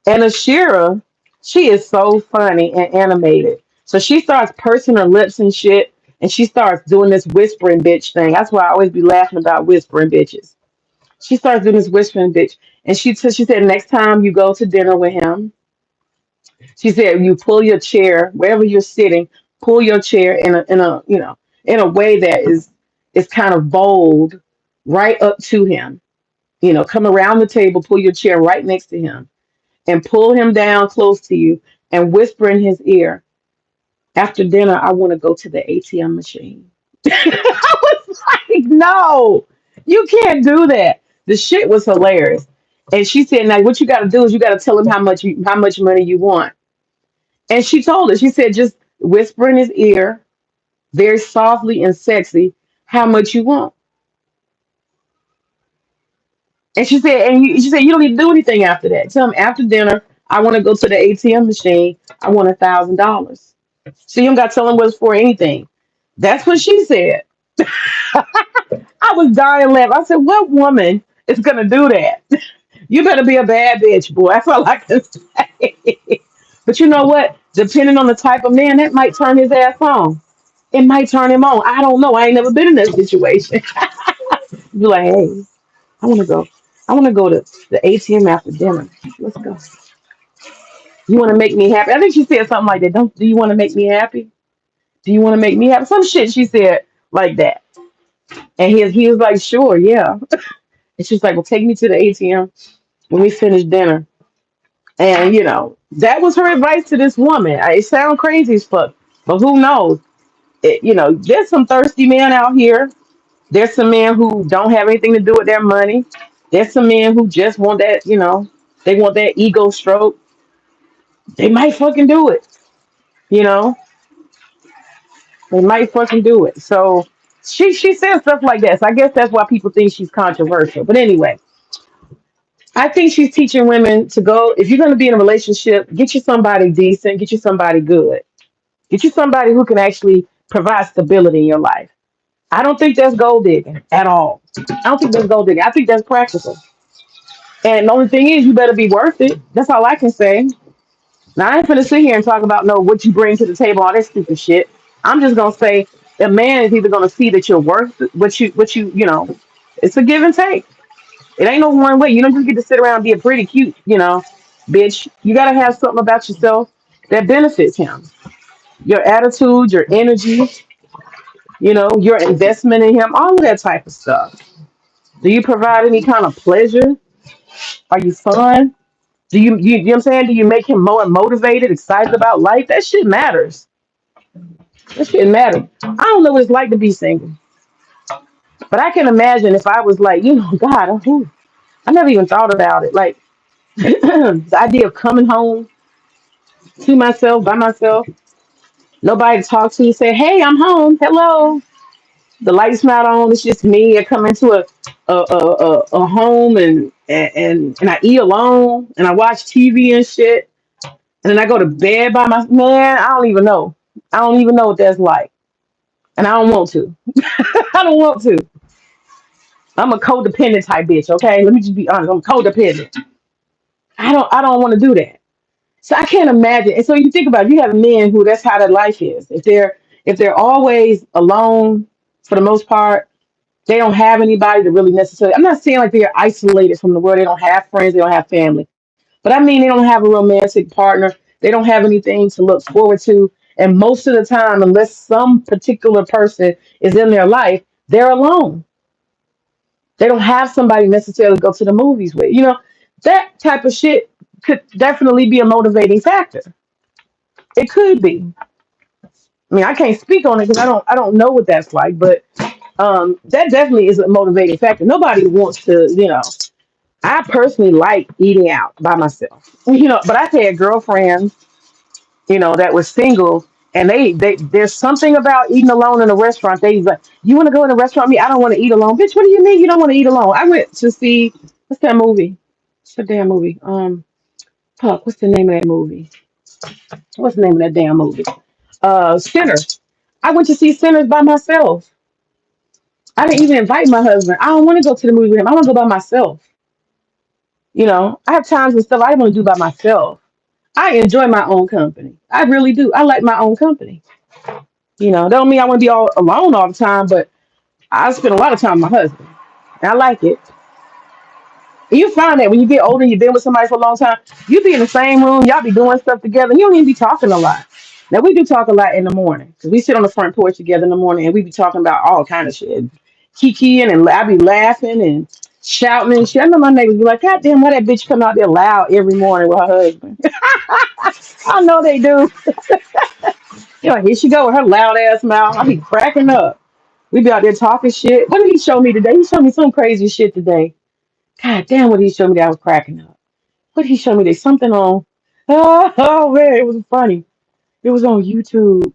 And Ashira, she is so funny and animated. So she starts pursing her lips and shit, and she starts doing this whispering bitch thing. That's why I always be laughing about whispering bitches. She starts doing this whispering bitch, and she said next time you go to dinner with him, she said you pull your chair wherever you're sitting, pull your chair in a way that is kind of bold, right up to him. Come around the table, pull your chair right next to him and pull him down close to you and whisper in his ear, after dinner, I want to go to the ATM machine. I was like, no, you can't do that. The shit was hilarious. And she said, now what you got to do is you got to tell him how much money you want. And she told her, she said, just whisper in his ear, very softly and sexy, how much you want. And she said, you don't need to do anything after that. Tell him after dinner, I want to go to the ATM machine. I want $1,000. So you don't got to tell him what it's for anything. That's what she said. I was dying laughing. I said, what woman is going to do that? You better be a bad bitch, boy. That's all I can say. But you know what? Depending on the type of man, that might turn his ass on. It might turn him on. I don't know. I ain't never been in that situation. Be like, hey, I want to go. I want to go to the ATM after dinner. Let's go. You want to make me happy? I think she said something like that. Don't do you want to make me happy? Do you want to make me happy? Some shit she said like that. And he was like, sure, yeah. And she's like, well, take me to the ATM when we finish dinner. And that was her advice to this woman. It sounds crazy as fuck, but who knows? There's some thirsty men out here. There's some men who don't have anything to do with their money. There's some men who just want that, they want that ego stroke. They might fucking do it. You know, they might fucking do it. So she says stuff like that. So I guess that's why people think she's controversial. But anyway, I think she's teaching women to go, if you're going to be in a relationship, get you somebody decent, get you somebody good, get you somebody who can actually provide stability in your life. I don't think that's gold digging at all. I don't think that's gold digging. I think that's practical. And the only thing is, you better be worth it. That's all I can say. Now, I ain't finna sit here and talk about no what you bring to the table, all that stupid shit. I'm just gonna say a man is either gonna see that you're worth what you. It's a give and take. It ain't no one way. You don't just get to sit around and be a pretty cute, bitch. You gotta have something about yourself that benefits him. Your attitude, your energy, your investment in him, all of that type of stuff. Do you provide any kind of pleasure? Are you fun? Do you know what I'm saying? Do you make him more motivated, excited about life? That shit matters. This shouldn't matter. I don't know what it's like to be single, but I can imagine if I was like, God, I never even thought about it. Like the idea of coming home to myself by myself, nobody to talk to, say, "Hey, I'm home. Hello." The lights not on. It's just me. I come into a home and I eat alone and I watch TV and shit. And then I go to bed by my man. I don't even know. I don't even know what that's like, and I don't want to. I don't want to. I'm a codependent type bitch. Okay, let me just be honest. I'm codependent. I don't want to do that. So I can't imagine. And so you think about it, you have men who that's how their life is. If they're always alone for the most part, they don't have anybody to really necessarily. I'm not saying like they're isolated from the world. They don't have friends. They don't have family. But I mean, they don't have a romantic partner. They don't have anything to look forward to. And most of the time, unless some particular person is in their life, they're alone. They don't have somebody necessarily to go to the movies with. That type of shit could definitely be a motivating factor. It could be. I mean, I can't speak on it because I don't know what that's like, but that definitely is a motivating factor. Nobody wants to. I personally like eating out by myself, but I've had girlfriends, that was single, and there's something about eating alone in a restaurant. They like, you want to go in a restaurant with me? I don't want to eat alone. Bitch, what do you mean you don't want to eat alone? I went to see what's that movie? What's the damn movie? Fuck, what's the name of that movie? What's the name of that damn movie? Sinners. I went to see Sinners by myself. I didn't even invite my husband. I don't want to go to the movie with him. I want to go by myself. I have times and stuff I want to do by myself. I enjoy my own company. I really do. I like my own company. Don't mean I want to be all alone all the time, but I spend a lot of time with my husband. And I like it. And you find that when you get older and you've been with somebody for a long time, you be in the same room, y'all be doing stuff together, and you don't even be talking a lot. Now we do talk a lot in the morning because we sit on the front porch together in the morning and we be talking about all kind of shit, kikiing, and I be laughing and shouting and shit. I know my neighbors be like, "God damn, why that bitch come out there loud every morning with her husband?" I know they do. Here she go with her loud ass mouth. I be cracking up. We be out there talking shit. What did he show me today? He showed me some crazy shit today. God damn, what he showed me that I was cracking up. What did he show me? There's something on. Oh man, it was funny. It was on YouTube.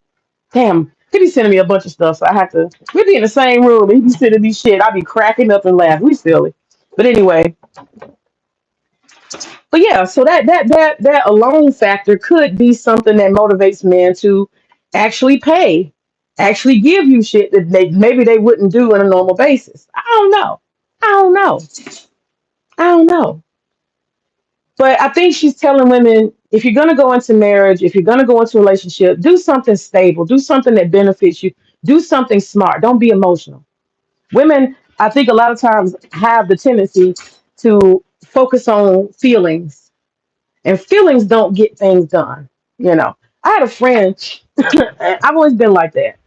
Damn, he be sending me a bunch of stuff, so I have to. We be in the same room, and he be sending me shit. I be cracking up and laughing. We silly, but anyway. But yeah, so that alone factor could be something that motivates men to actually pay, actually give you shit that maybe they wouldn't do on a normal basis. I don't know. I don't know. I don't know. But I think she's telling women, if you're going to go into marriage, if you're going to go into a relationship, do something stable, do something that benefits you, do something smart. Don't be emotional. Women, I think a lot of times have the tendency to focus on feelings, and feelings don't get things done. I had a friend, I've always been like that,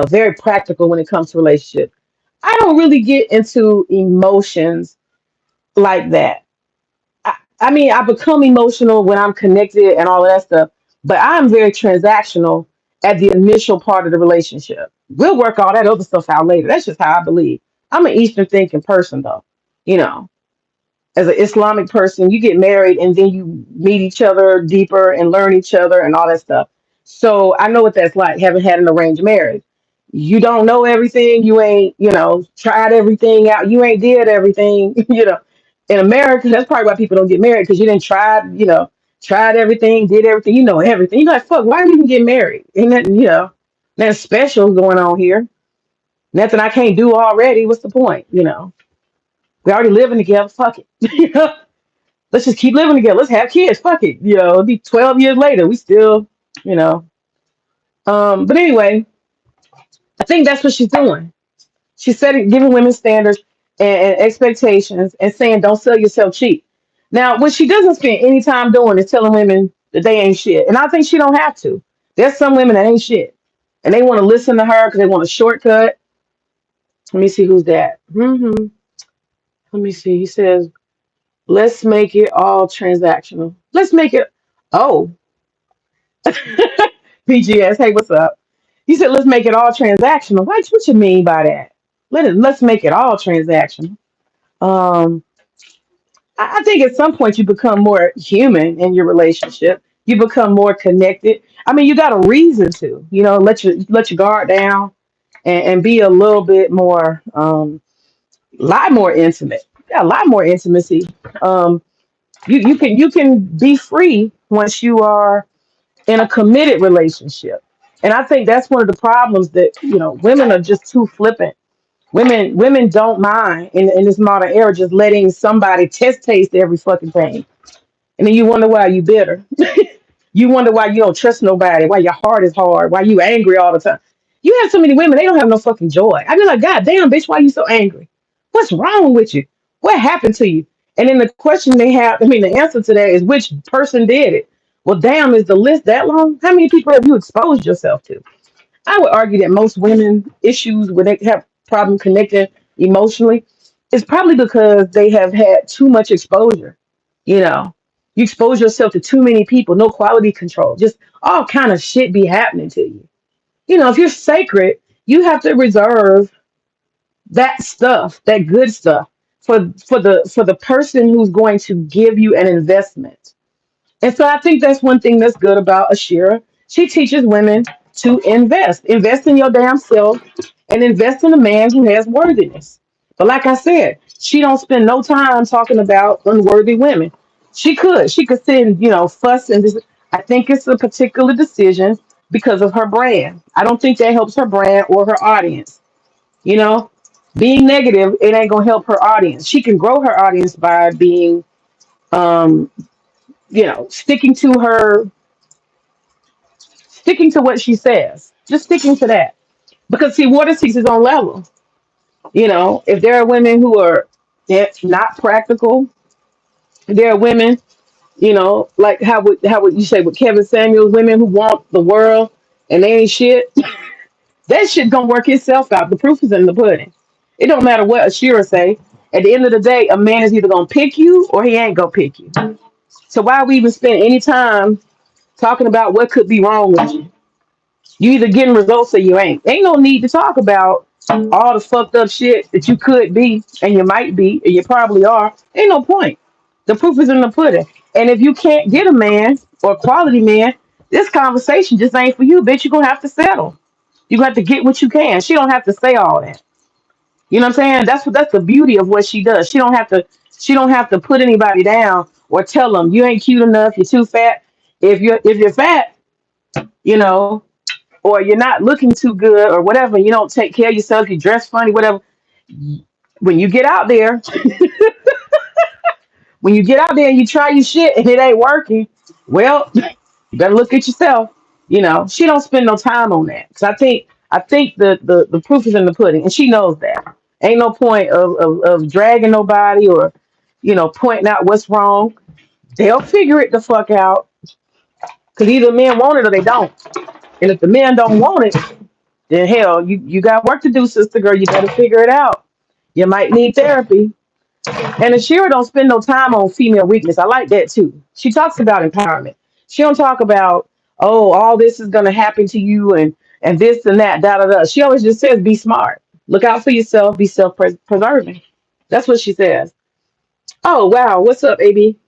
very practical when it comes to relationships. I don't really get into emotions like that. I mean, I become emotional when I'm connected and all of that stuff, but I'm very transactional at the initial part of the relationship. We'll work all that other stuff out later. That's just how I believe. I'm an Eastern thinking person, though. You know, as an Islamic person, you get married and then you meet each other deeper and learn each other and all that stuff. So I know what that's like having had an arranged marriage. You don't know everything. You ain't, tried everything out. You ain't did everything. In America, that's probably why people don't get married because you didn't try, tried everything, did everything. You know everything. You're like, fuck, why did you even get married? Ain't nothing, nothing special going on here. Nothing I can't do already. What's the point? We already living together. Fuck it. Let's just keep living together. Let's have kids. Fuck it. It'll be 12 years later. We still, you know. But anyway, I think that's what she's doing. She's setting, giving women standards and expectations and saying, don't sell yourself cheap. Now, what she doesn't spend any time doing is telling women that they ain't shit. And I think she don't have to. There's some women that ain't shit. And they want to listen to her because they want a shortcut. Let me see who's that. Let me see. He says, let's make it all transactional. Let's make it. Oh, PGS. Hey, what's up? You said let's make it all transactional. What you mean by that? Let's make it all transactional. Um, I think at some point you become more human in your relationship. You become more connected. I mean, you got a reason to, let your guard down and be a little bit more, lot more intimate. Yeah, a lot more intimacy. Um, you can be free once you are in a committed relationship. And I think that's one of the problems that, women are just too flippant. Women don't mind in this modern era just letting somebody taste every fucking thing. And then you wonder why you bitter. You wonder why you don't trust nobody, why your heart is hard, why you angry all the time. You have so many women, they don't have no fucking joy. I be like, God damn, bitch, why you so angry? What's wrong with you? What happened to you? And then the question they have, I mean, the answer to that is which person did it? Well, damn, is the list that long? How many people have you exposed yourself to? I would argue that most women issues when they have problem connecting emotionally is probably because they have had too much exposure. You know, you expose yourself to too many people, no quality control, just all kind of shit be happening to you. If you're sacred, you have to reserve that stuff, that good stuff, for the person who's going to give you an investment. And so I think that's one thing that's good about Ashira. She teaches women to invest. Invest in your damn self and invest in a man who has worthiness. But like I said, she don't spend no time talking about unworthy women. She could. She could sit and, fuss and this. I think it's a particular decision because of her brand. I don't think that helps her brand or her audience. You know, being negative, it ain't gonna help her audience. She can grow her audience by being um, sticking to sticking to what she says, just sticking to that. Because see, water seeks its own level. If there are women who are not practical, there are women, like how would you say with Kevin Samuels, women who want the world and they ain't shit. That shit gonna work itself out. The proof is in the pudding. It don't matter what Ashira say. At the end of the day, a man is either gonna pick you or he ain't gonna pick you. So why we even spend any time talking about what could be wrong with you? You either getting results or you ain't. Ain't no need to talk about all the fucked up shit that you could be and you might be and you probably are. Ain't no point. The proof is in the pudding. And if you can't get a man or a quality man, this conversation just ain't for you, bitch. You're gonna have to settle. You're gonna have to get what you can. She don't have to say all that. You know what I'm saying? That's the beauty of what she does. She don't have to put anybody down or tell them you ain't cute enough, you're too fat. If you're fat, you know, or you're not looking too good or whatever, you don't take care of yourself, you dress funny, whatever. When you get out there, when you get out there and you try your shit and it ain't working, well, you better look at yourself. She don't spend no time on that. Cause I think the proof is in the pudding, and she knows that. Ain't no point of dragging nobody or pointing out what's wrong. They'll figure it the fuck out. Cause either men want it or they don't. And if the men don't want it, then hell, you got work to do, sister girl. You better figure it out. You might need therapy. And Ashira don't spend no time on female weakness. I like that too. She talks about empowerment. She don't talk about, oh, all this is gonna happen to you and this and that, da da da. She always just says, be smart. Look out for yourself, be self-preserving. That's what she says. Oh wow, what's up, AB?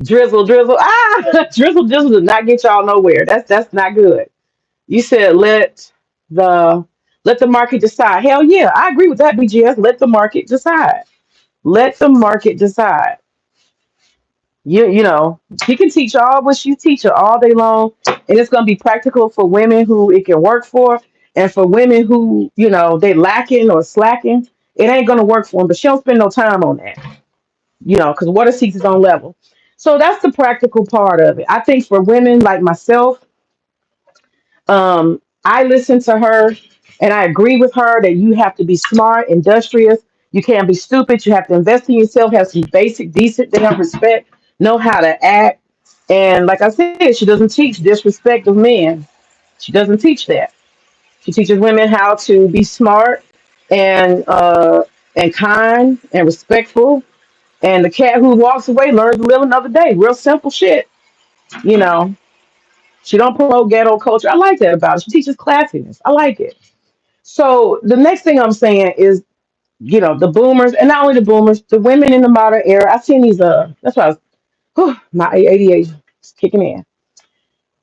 Drizzle, drizzle. Ah, drizzle, drizzle does not get y'all nowhere. That's not good. You said the let the market decide. Hell yeah, I agree with that, BGS. Let the market decide. Let the market decide. She can teach all what she teach her all day long, and it's gonna be practical for women who it can work for, and for women who they lacking or slacking, it ain't gonna work for them. But she don't spend no time on that, because water seeks its own level. So that's the practical part of it. I think for women like myself, I listen to her and I agree with her that you have to be smart, industrious. You can't be stupid. You have to invest in yourself, have some basic, decent damn respect, know how to act. And like I said, she doesn't teach disrespect of men. She doesn't teach that. She teaches women how to be smart and kind and respectful. And the cat who walks away learns to live another day. Real simple shit, you know. She don't promote ghetto culture. I like that about her. She teaches classiness. I like it. So the next thing I'm saying is, the boomers, and not only the boomers, the women in the modern era. I've seen these. That's why my ADHD is kicking in.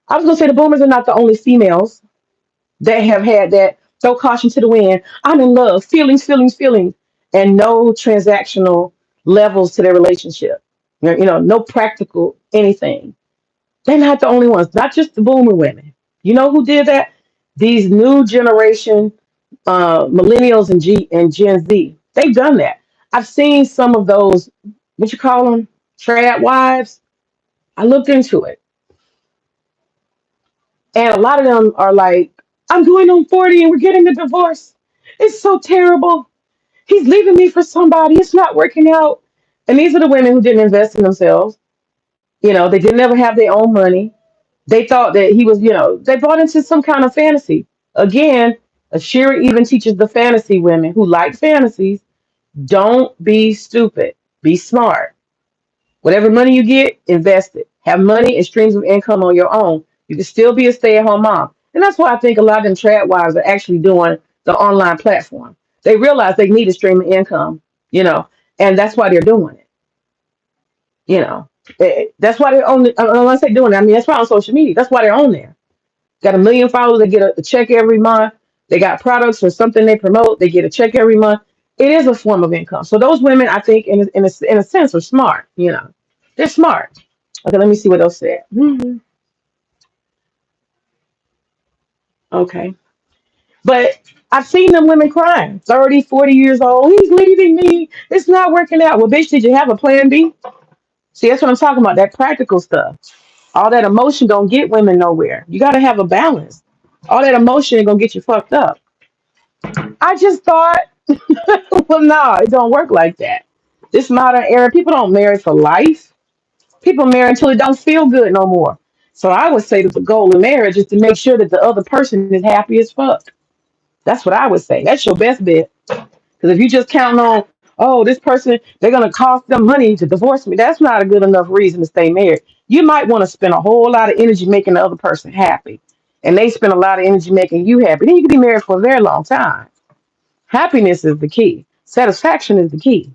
I was gonna say the boomers are not the only females that have had that throw caution to the wind. I'm in love, feelings, feelings, feelings, and no transactional levels to their relationship. No practical anything. They're not the only ones, not just the boomer women. You know who did that? These new generation millennials and Gen Z. They've done that. I've seen some of those, what you call them, trad wives. I looked into it, and a lot of them are like, "I'm going on 40, and we're getting a divorce. It's so terrible. He's leaving me for somebody. It's not working out." And these are the women who didn't invest in themselves. They didn't ever have their own money. They thought that he was, they bought into some kind of fantasy. Again, Shera even teaches the fantasy women who like fantasies, don't be stupid. Be smart. Whatever money you get, invest it. Have money and streams of income on your own. You can still be a stay-at-home mom. And that's why I think a lot of them trad wives are actually doing the online platform. They realize they need a stream of income, you know, and that's why they're doing it. You know, that's why they're on. Unless they're doing it, I mean, that's why on social media. That's why they're on there. Got a million followers. They get a check every month. They got products or something they promote. They get a check every month. It is a form of income. So those women, I think, in a sense, are smart. They're smart. Okay, let me see what else said. Okay, but I've seen them women crying, 30, 40 years old. He's leaving me. It's not working out. Well, bitch, did you have a plan B? See, that's what I'm talking about. That practical stuff. All that emotion don't get women nowhere. You got to have a balance. All that emotion ain't gonna get you fucked up. I just thought, well, no, it don't work like that. This modern era, people don't marry for life. People marry until it don't feel good no more. So I would say that the goal of marriage is to make sure that the other person is happy as fuck. That's what I would say. That's your best bet. Because if you just count on, oh, this person, they're gonna cost them money to divorce me, that's not a good enough reason to stay married. You might want to spend a whole lot of energy making the other person happy, and they spend a lot of energy making you happy. Then you can be married for a very long time. Happiness is the key. Satisfaction is the key.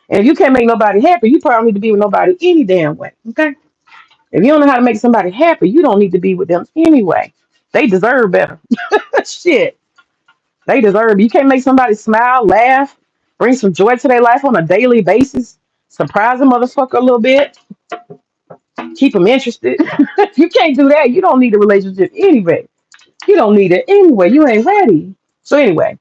And if you can't make nobody happy, you probably don't need to be with nobody any damn way. Okay? If you don't know how to make somebody happy, you don't need to be with them anyway. They deserve better. Shit. They deserve it. You can't make somebody smile, laugh, bring some joy to their life on a daily basis. Surprise a motherfucker a little bit. Keep them interested. If you can't do that, you don't need a relationship anyway. You don't need it anyway. You ain't ready. So anyway,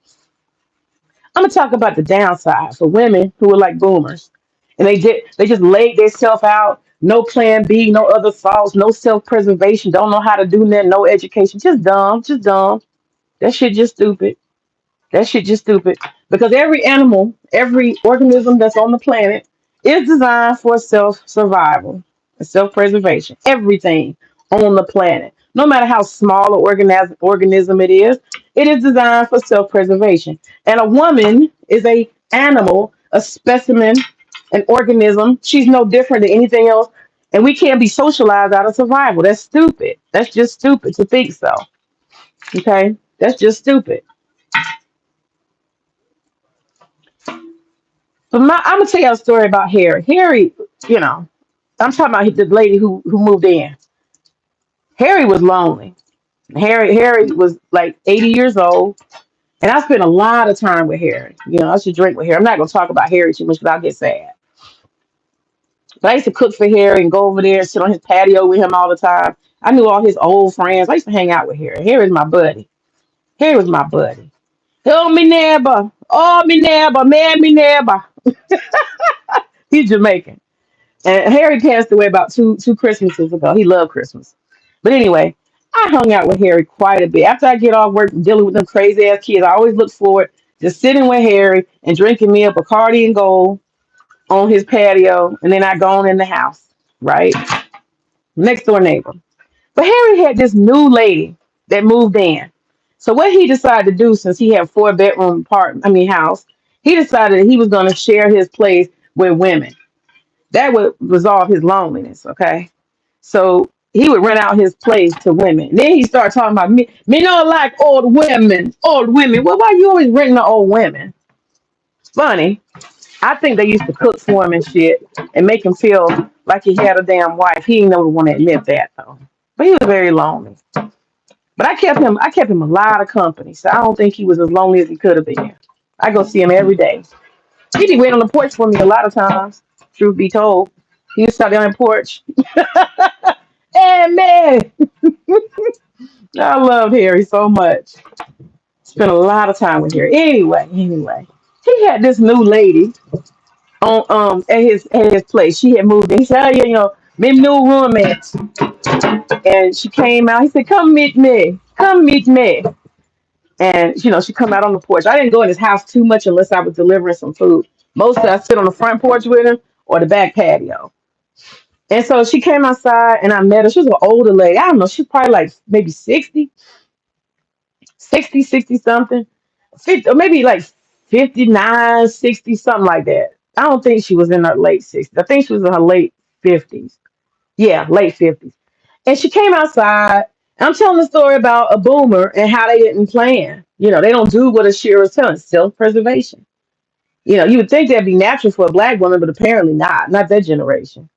I'm gonna talk about the downside for women who are like boomers, and they just laid themselves out. No plan B, no other thoughts, no self preservation. Don't know how to do that. No education. Just dumb. Just dumb. That shit just stupid. That shit just stupid. Because every animal, every organism that's on the planet is designed for self survival and self preservation. Everything on the planet, no matter how small an organism it is designed for self preservation. And a woman is a animal, a specimen, an organism. She's no different than anything else. And we can't be socialized out of survival. That's stupid. That's just stupid to think so. Okay? That's just stupid. But I'm gonna tell you a story about Harry. Harry, you know, I'm talking about the lady who moved in. Harry was lonely. Harry was like 80 years old, and I spent a lot of time with Harry. I should drink with Harry. I'm not gonna talk about Harry too much because I'll get sad. But I used to cook for Harry and go over there and sit on his patio with him all the time. I knew all his old friends. I used to hang out with Harry. Harry's my buddy. Harry was my buddy. Oh, me neighbor. Oh, me neighbor. Man, me neighbor. He's Jamaican. And Harry passed away about two Christmases ago. He loved Christmas. But anyway, I hung out with Harry quite a bit. After I get off work dealing with them crazy ass kids, I always look forward to sitting with Harry and drinking me a Bacardi and Gold on his patio, and then I go on in the house, right? Next door neighbor. But Harry had this new lady that moved in. So what he decided to do, since he had 4 bedroom house, he decided that he was going to share his place with women. That would resolve his loneliness. Okay, so he would rent out his place to women. Then he started talking about me don't like old women, old women. Well, why you always renting to old women? Funny. I think they used to cook for him and shit and make him feel like he had a damn wife. He didn't never want to admit that though. But he was very lonely. But I kept him a lot of company, so I don't think he was as lonely as he could have been. I go see him every day. He'd be waiting on the porch for me a lot of times, truth be told. He used to stop on the porch. Hey man, I loved Harry so much. Spent a lot of time with Harry. Anyway, he had this new lady on at his place. She had moved in. He said, "Oh yeah, maybe new roommates." And she came out. He said, "Come meet me. Come meet me." And she come out on the porch. I didn't go in his house too much unless I was delivering some food. Mostly I sit on the front porch with him or the back patio. And so she came outside and I met her. She was an older lady. I don't know. She's probably like maybe 60, 60, 60 something. 50, or maybe like 59, 60, something like that. I don't think she was in her late 60s. I think she was in her late 50s. Yeah, late 50s. And she came outside. And I'm telling the story about a boomer and how they didn't plan. They don't do what a Shera is telling, self-preservation. You would think that'd be natural for a black woman, but apparently not that generation.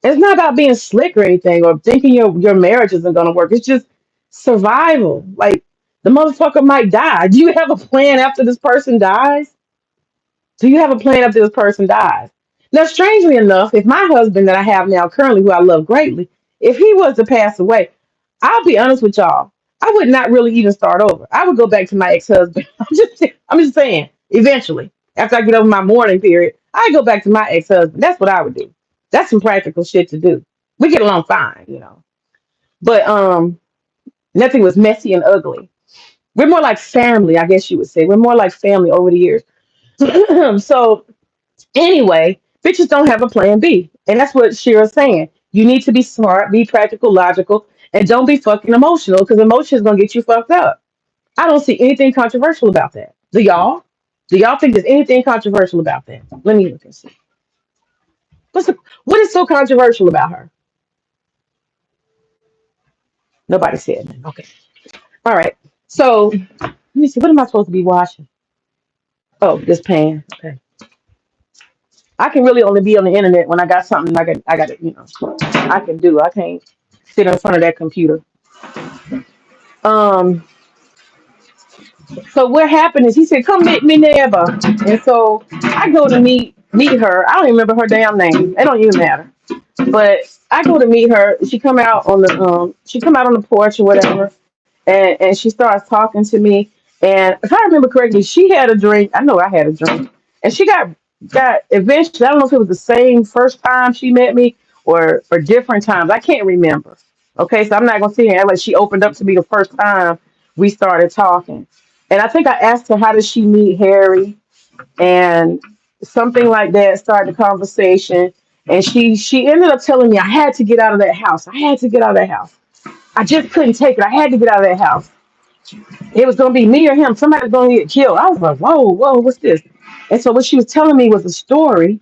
It's not about being slick or anything or thinking your marriage isn't going to work. It's just survival. Like the motherfucker might die. Do you have a plan after this person dies? Do you have a plan after this person dies? Now, strangely enough, if my husband that I have now currently, who I love greatly, if he was to pass away, I'll be honest with y'all. I would not really even start over. I would go back to my ex-husband. I'm just saying. Eventually, after I get over my mourning period, I go back to my ex-husband. That's what I would do. That's some practical shit to do. We get along fine. But nothing was messy and ugly. We're more like family, I guess you would say. We're more like family over the years. So anyway, bitches don't have a plan B. And that's what Shira's saying. You need to be smart, be practical, logical, and don't be fucking emotional because emotion is going to get you fucked up. I don't see anything controversial about that. Do y'all? Do y'all think there's anything controversial about that? Let me look and see. What is so controversial about her? Nobody said that. Okay. All right. So let me see. What am I supposed to be watching? Oh, this pan. Okay. I can really only be on the internet when I got something I can do. I can't sit in front of that computer. Um, so what happened is he said, "Come meet me, neighbor." And so I go to meet her. I don't even remember her damn name. It don't even matter. But I go to meet her. She come out on the porch or whatever, and she starts talking to me. And if I remember correctly, she had a drink. I know I had a drink, and she got eventually. I don't know if it was the same first time she met me or different times. I can't remember. Okay, so I'm not gonna sit here and act like she opened up to me the first time we started talking. And I think I asked her how did she meet Harry, and something like that started the conversation. And she ended up telling me I had to get out of that house. I had to get out of that house. I just couldn't take it. I had to get out of that house. It was gonna be me or him. Somebody's gonna get killed. I was like, whoa, what's this? And so what she was telling me was a story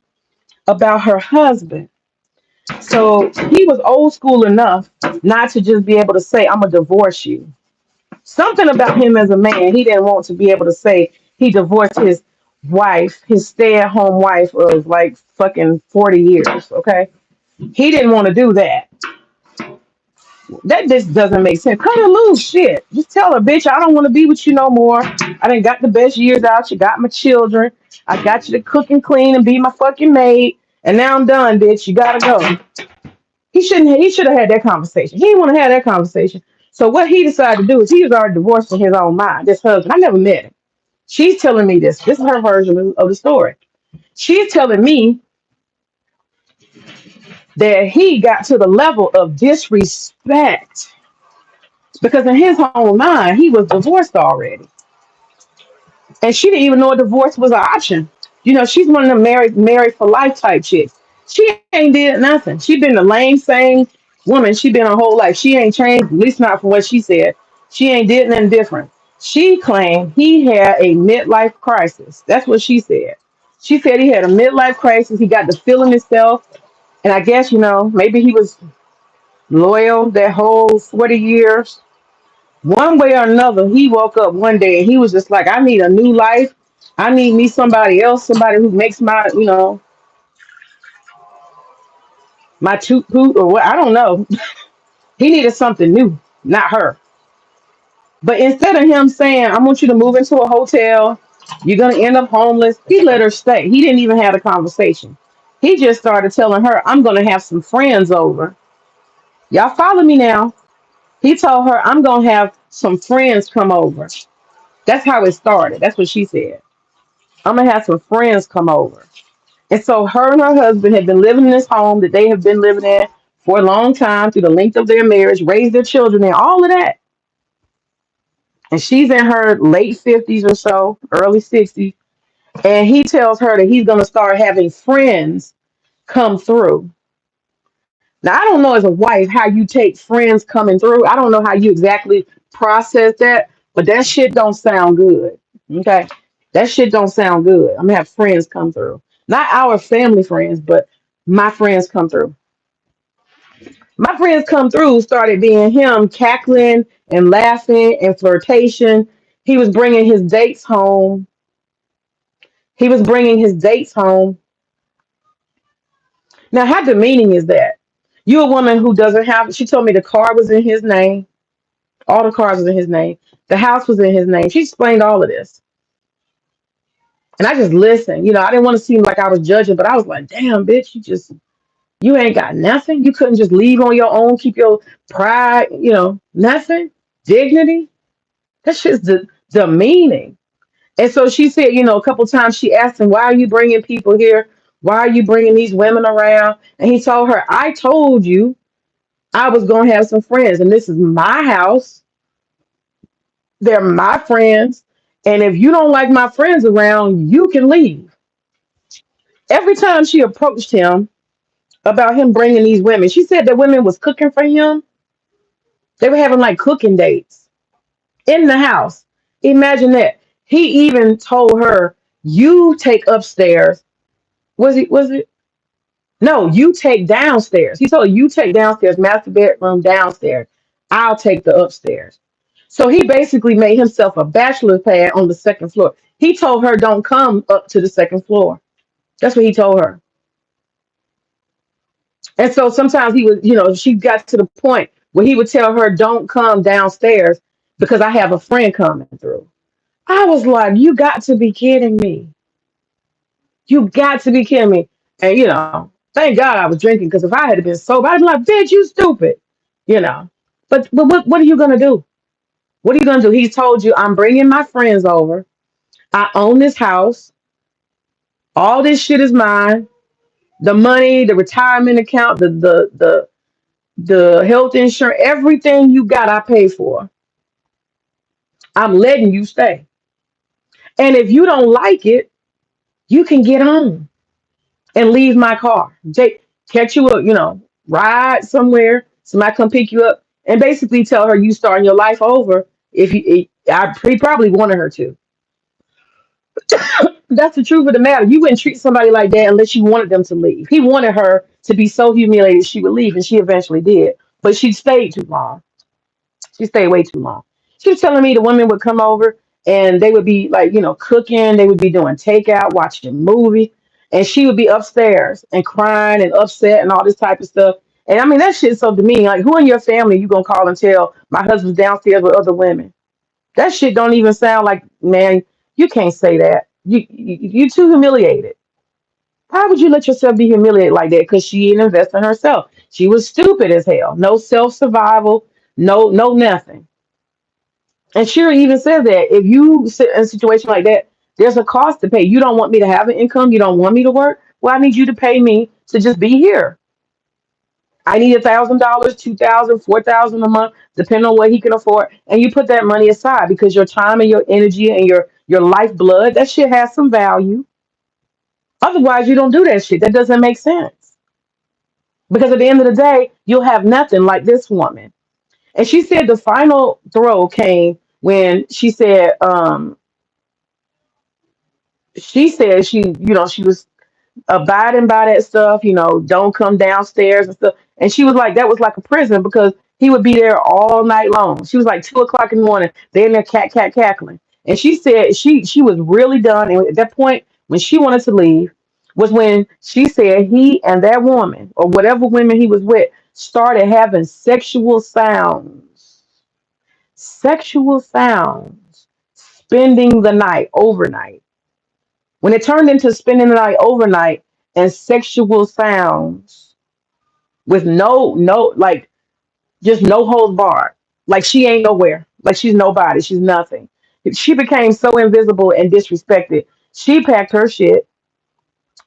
about her husband. So he was old school enough not to just be able to say, "I'm gonna divorce you." Something about him as a man, he didn't want to be able to say he divorced his wife, his stay-at-home wife of like fucking 40 years. Okay. He didn't want to do that. That just doesn't make sense. Cut her loose, shit. Just tell her, bitch, I don't want to be with you no more. I done got the best years out. You got my children. I got you to cook and clean and be my fucking maid. And now I'm done, bitch. You gotta go. He should have had that conversation. He didn't want to have that conversation. So what he decided to do is he was already divorced in his own mind. This husband, I never met him. She's telling me this. This is her version of the story. She's telling me that he got to the level of disrespect because in his own mind he was divorced already, and she didn't even know a divorce was an option. She's one of the married for life type chicks. She ain't did nothing. She been the lame same woman. She been her whole life. She ain't changed, at least not from what she said. She ain't did nothing different. She claimed he had a midlife crisis. That's what she said. She said he had a midlife crisis. He got to feeling himself, and I guess maybe he was. loyal that whole 40 years. One way or another, he woke up one day and he was just like, I need a new life. I need me somebody else, somebody who makes my toot poot or what. I don't know. He needed something new, not her. But instead of him saying, I want you to move into a hotel, you're going to end up homeless, he let her stay. He didn't even have a conversation. He just started telling her, I'm going to have some friends over. Y'all follow me now. He told her, I'm going to have some friends come over. That's how it started. That's what she said. I'm going to have some friends come over. And so her and her husband had been living in this home that they have been living in for a long time through the length of their marriage, raised their children and all of that. And she's in her late 50s or so, early 60s. And he tells her that he's going to start having friends come through. Now, I don't know as a wife how you take friends coming through. I don't know how you exactly process that, but that shit don't sound good. Okay. That shit don't sound good. I'm going to have friends come through. Not our family friends, but my friends come through. My friends come through started being him cackling and laughing and flirtation. He was bringing his dates home. He was bringing his dates home. Now, how demeaning is that? You a woman who doesn't have, she told me the car was in his name. All the cars was in his name. The house was in his name. She explained all of this. And I just listened. I didn't want to seem like I was judging, but I was like, damn, bitch, you ain't got nothing. You couldn't just leave on your own, keep your pride, nothing, dignity. That shit's demeaning. And so she said, a couple times she asked him, why are you bringing people here? Why are you bringing these women around? And he told her, I told you I was going to have some friends, and this is my house. They're my friends. And if you don't like my friends around, you can leave. Every time she approached him about him bringing these women, she said that women was cooking for him. They were having like cooking dates in the house. Imagine that. He even told her, you take upstairs. Was it? No, you take downstairs. He told her, you take downstairs, master bedroom downstairs. I'll take the upstairs. So he basically made himself a bachelor pad on the second floor. He told her, don't come up to the second floor. That's what he told her. And so sometimes he would, she got to the point where he would tell her, don't come downstairs because I have a friend coming through. I was like, you got to be kidding me. You got to be kidding me. And, thank God I was drinking because if I had been sober, I'd be like, bitch, you stupid. You know. But what are you going to do? What are you going to do? He's told you, I'm bringing my friends over. I own this house. All this shit is mine. The money, the retirement account, the health insurance, everything you got, I pay for. I'm letting you stay. And if you don't like it, you can get home and leave my car. Catch you up, ride somewhere. Somebody come pick you up and basically tell her you starting your life over. He probably wanted her to. That's the truth of the matter. You wouldn't treat somebody like that unless you wanted them to leave. He wanted her to be so humiliated she would leave, and she eventually did. But she stayed too long. She stayed way too long. She was telling me the women would come over and they would be like, cooking. They would be doing takeout, watching a movie, and she would be upstairs and crying and upset and all this type of stuff. And I mean, that shit's so demeaning. Like, who in your family you gonna call and tell my husband's downstairs with other women? That shit don't even sound like, man. You can't say that. You too humiliated. Why would you let yourself be humiliated like that? Because she didn't invest in herself. She was stupid as hell. No self survival. No nothing. And Shira even says that if you sit in a situation like that, there's a cost to pay. You don't want me to have an income. You don't want me to work. Well, I need you to pay me to just be here. I need $1,000, 2,000, 4,000 a month, depending on what he can afford. And you put that money aside because your time and your energy and your lifeblood, that shit has some value. Otherwise, you don't do that shit. That doesn't make sense. Because at the end of the day, you'll have nothing like this woman. And she said the final throw came when she was abiding by that stuff, don't come downstairs and stuff. And she was like, that was like a prison because he would be there all night long. She was like 2 o'clock in the morning, they in there cackling. And she said she was really done. And at that point, when she wanted to leave, was when she said he and that woman or whatever women he was with started having sexual sounds, spending the night overnight. When it turned into spending the night overnight and sexual sounds with no like just no holds barred. Like she ain't nowhere. Like she's nobody. She's nothing. She became so invisible and disrespected. She packed her shit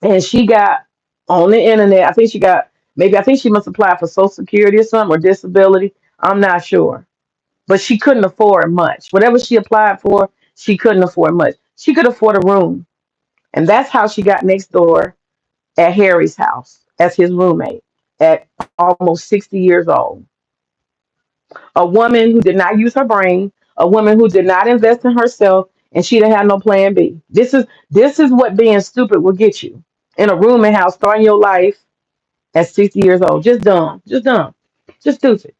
and she got on the internet. I think she got maybe I think she must apply for Social Security or something or disability. I'm not sure. But she couldn't afford much. Whatever she applied for, she couldn't afford much. She could afford a room. And that's how she got next door at Harry's house as his roommate at almost 60 years old. A woman who did not use her brain, a woman who did not invest in herself, and she didn't have no plan B. This is what being stupid will get you in a rooming house, starting your life at 60 years old. Just dumb, just stupid.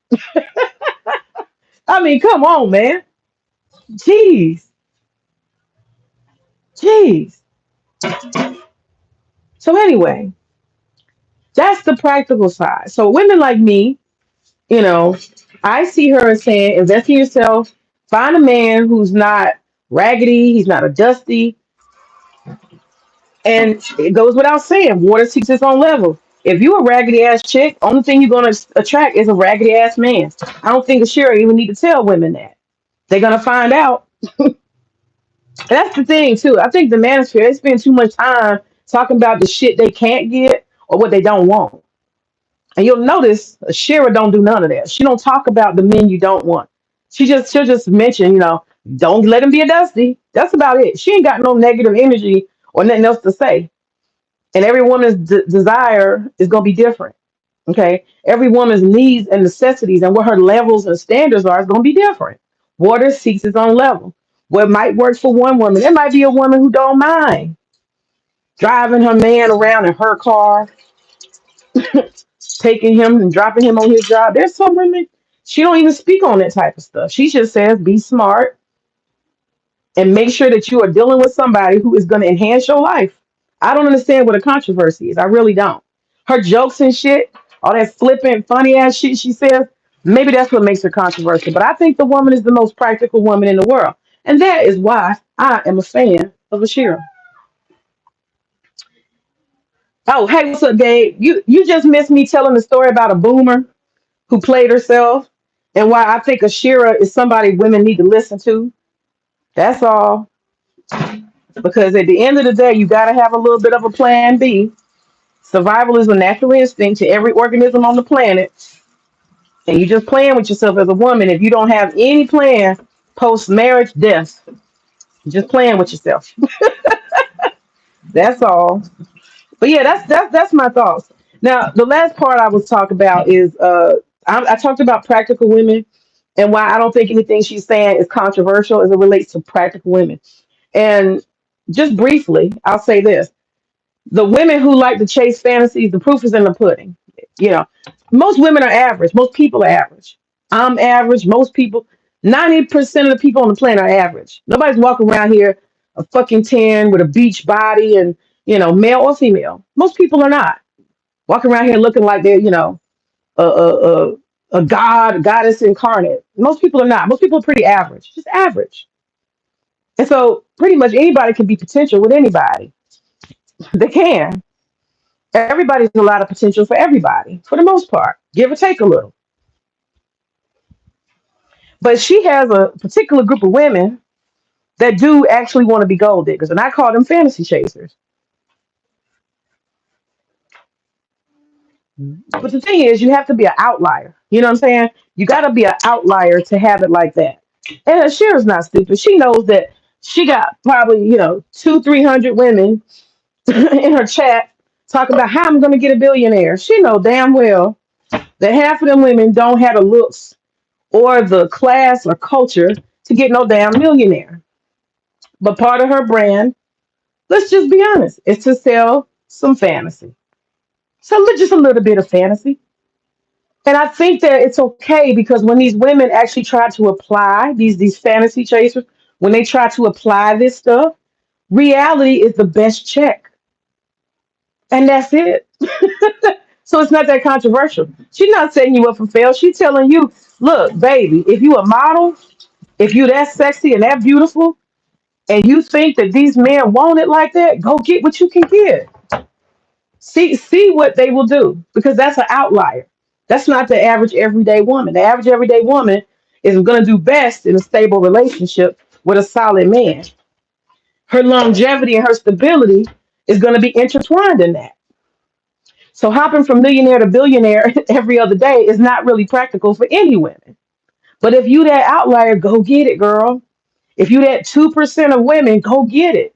I mean, come on, man. Jeez, jeez. So anyway, that's the practical side. So women like me, you know, I see her as saying, invest in yourself, find a man who's not raggedy, he's not a dusty, and it goes without saying, water seeks its own level. If you a raggedy ass chick, only thing you're gonna attract is a raggedy ass man. I don't think a Shera even need to tell women that. They're gonna find out. And that's the thing too. I think the manosphere they spend too much time talking about the shit they can't get or what they don't want. And you'll notice Shera don't do none of that. She don't talk about the men you don't want. She'll just mention, don't let him be a dusty. That's about it. She ain't got no negative energy or nothing else to say. And every woman's desire is gonna be different. Okay, every woman's needs and necessities and what her levels and standards are is gonna be different. Water seeks its own level. What might work for one woman, there might be a woman who don't mind driving her man around in her car, taking him and dropping him on his job. There's some women she don't even speak on that type of stuff. She just says be smart and make sure that you are dealing with somebody who is going to enhance your life. I don't understand what a controversy is. I really don't. Her jokes and shit, all that flippant, funny ass shit she says, maybe that's what makes her controversial. But I think the woman is the most practical woman in the world. And that is why I am a fan of Ashira. Oh, hey, what's up, Gabe? You just missed me telling the story about a boomer who played herself and why I think Ashira is somebody women need to listen to. That's all. Because at the end of the day, you got to have a little bit of a plan B. Survival is a natural instinct to every organism on the planet. And you just playing with yourself as a woman. If you don't have any plan post marriage, death, you're just playing with yourself. That's all. But yeah, that's my thoughts. Now, the last part I was talking about is I talked about practical women and why I don't think anything she's saying is controversial as it relates to practical women. And just briefly, I'll say this: the women who like to chase fantasies, the proof is in the pudding. You know, most women are average. Most people are average. I'm average. Most people, 90% of the people on the planet are average. Nobody's walking around here a fucking 10 with a beach body and, male or female. Most people are not walking around here looking like they're, a, a, a, a god, a goddess incarnate. Most people are not. Most people are pretty average, just average. And so pretty much anybody can be potential with anybody. They can. Everybody's a lot of potential for everybody, for the most part, give or take a little. But she has a particular group of women that do actually want to be gold diggers, and I call them fantasy chasers. But the thing is, you have to be an outlier. You know what I'm saying? You got to be an outlier to have it like that. And Shira's not stupid. She knows that she got probably, two, 300 women in her chat talking about how I'm going to get a billionaire. She know damn well that half of them women don't have the looks or the class or culture to get no damn millionaire. But part of her brand, let's just be honest, is to sell some fantasy. So just a little bit of fantasy. And I think that it's okay because when these women actually try to apply these fantasy chasers, when they try to apply this stuff, reality is the best check. And that's it. So it's not that controversial. She's not setting you up for fail. She's telling you, look, baby, if you a model, if you that sexy and that beautiful, and you think that these men want it like that, go get what you can get. See what they will do because that's an outlier. That's not the average everyday woman. The average everyday woman is going to do best in a stable relationship with a solid man. Her longevity and her stability is going to be intertwined in that. So hopping from millionaire to billionaire every other day is not really practical for any women. But if you that outlier, go get it, girl. If you that 2% of women, go get it.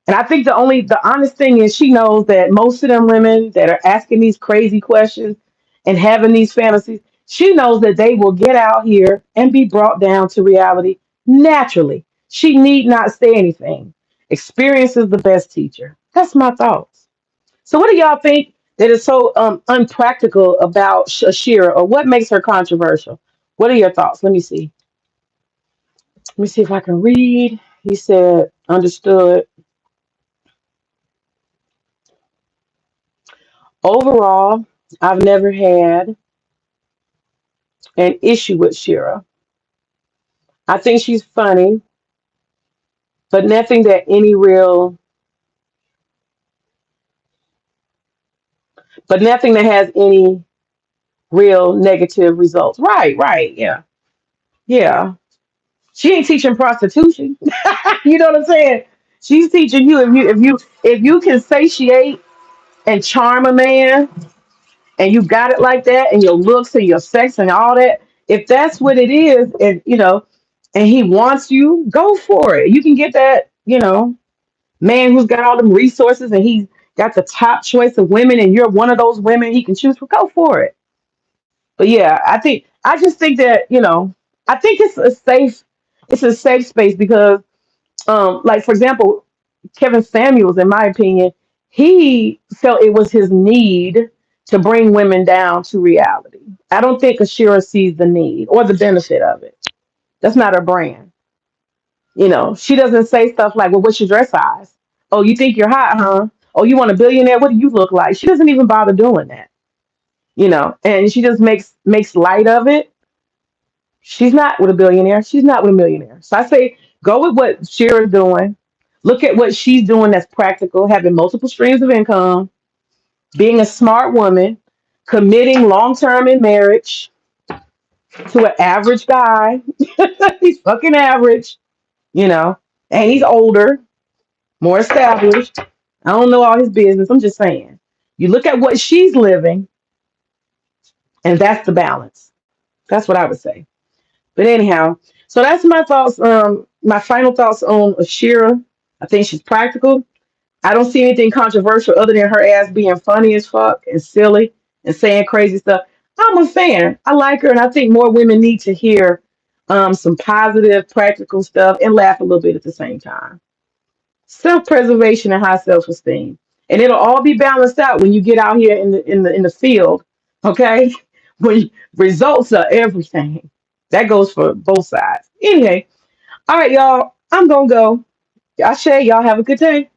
And I think the honest thing is she knows that most of them women that are asking these crazy questions and having these fantasies, she knows that they will get out here and be brought down to reality naturally. She need not say anything. Experience is the best teacher. That's my thoughts. So what do y'all think that is so unpractical about Shira, or what makes her controversial? What are your thoughts? Let me see. Let me see if I can read. He said, understood. Overall, I've never had an issue with Shira. I think she's funny, but nothing that any real, but nothing that has any real negative results. Right, right, yeah, yeah. She ain't teaching prostitution. You know what I'm saying? She's teaching you if you can satiate and charm a man, and you got it like that, and your looks and your sex and all that. If that's what it is, and and he wants you, go for it. You can get that, man who's got all them resources and he's got the top choice of women, and you're one of those women he can choose for. Go for it. But yeah, I just think that I think it's a safe space because like for example, Kevin Samuels, in my opinion, he felt it was his need to bring women down to reality. I don't think Ashira sees the need or the benefit of it. That's not her brand. She doesn't say stuff like, well, what's your dress size? Oh, you think you're hot, huh? Oh, you want a billionaire? What do you look like? She doesn't even bother doing that, and she just makes light of it. She's not with a billionaire. She's not with a millionaire. So I say go with what Shira's doing. Look at what she's doing that's practical, having multiple streams of income, being a smart woman, committing long term in marriage to an average guy. He's fucking average, you know, and he's older, more established. I don't know all his business. I'm just saying. You look at what she's living, and that's the balance. That's what I would say. But anyhow, so that's my thoughts. My final thoughts on Ashira. I think she's practical. I don't see anything controversial other than her ass being funny as fuck and silly and saying crazy stuff. I'm a fan. I like her, and I think more women need to hear some positive, practical stuff and laugh a little bit at the same time. Self-preservation and high self-esteem, and it'll all be balanced out when you get out here in the field. Okay, when results are everything. That goes for both sides. Anyway, all right, y'all. I'm gonna go. Y'all share. Y'all have a good day.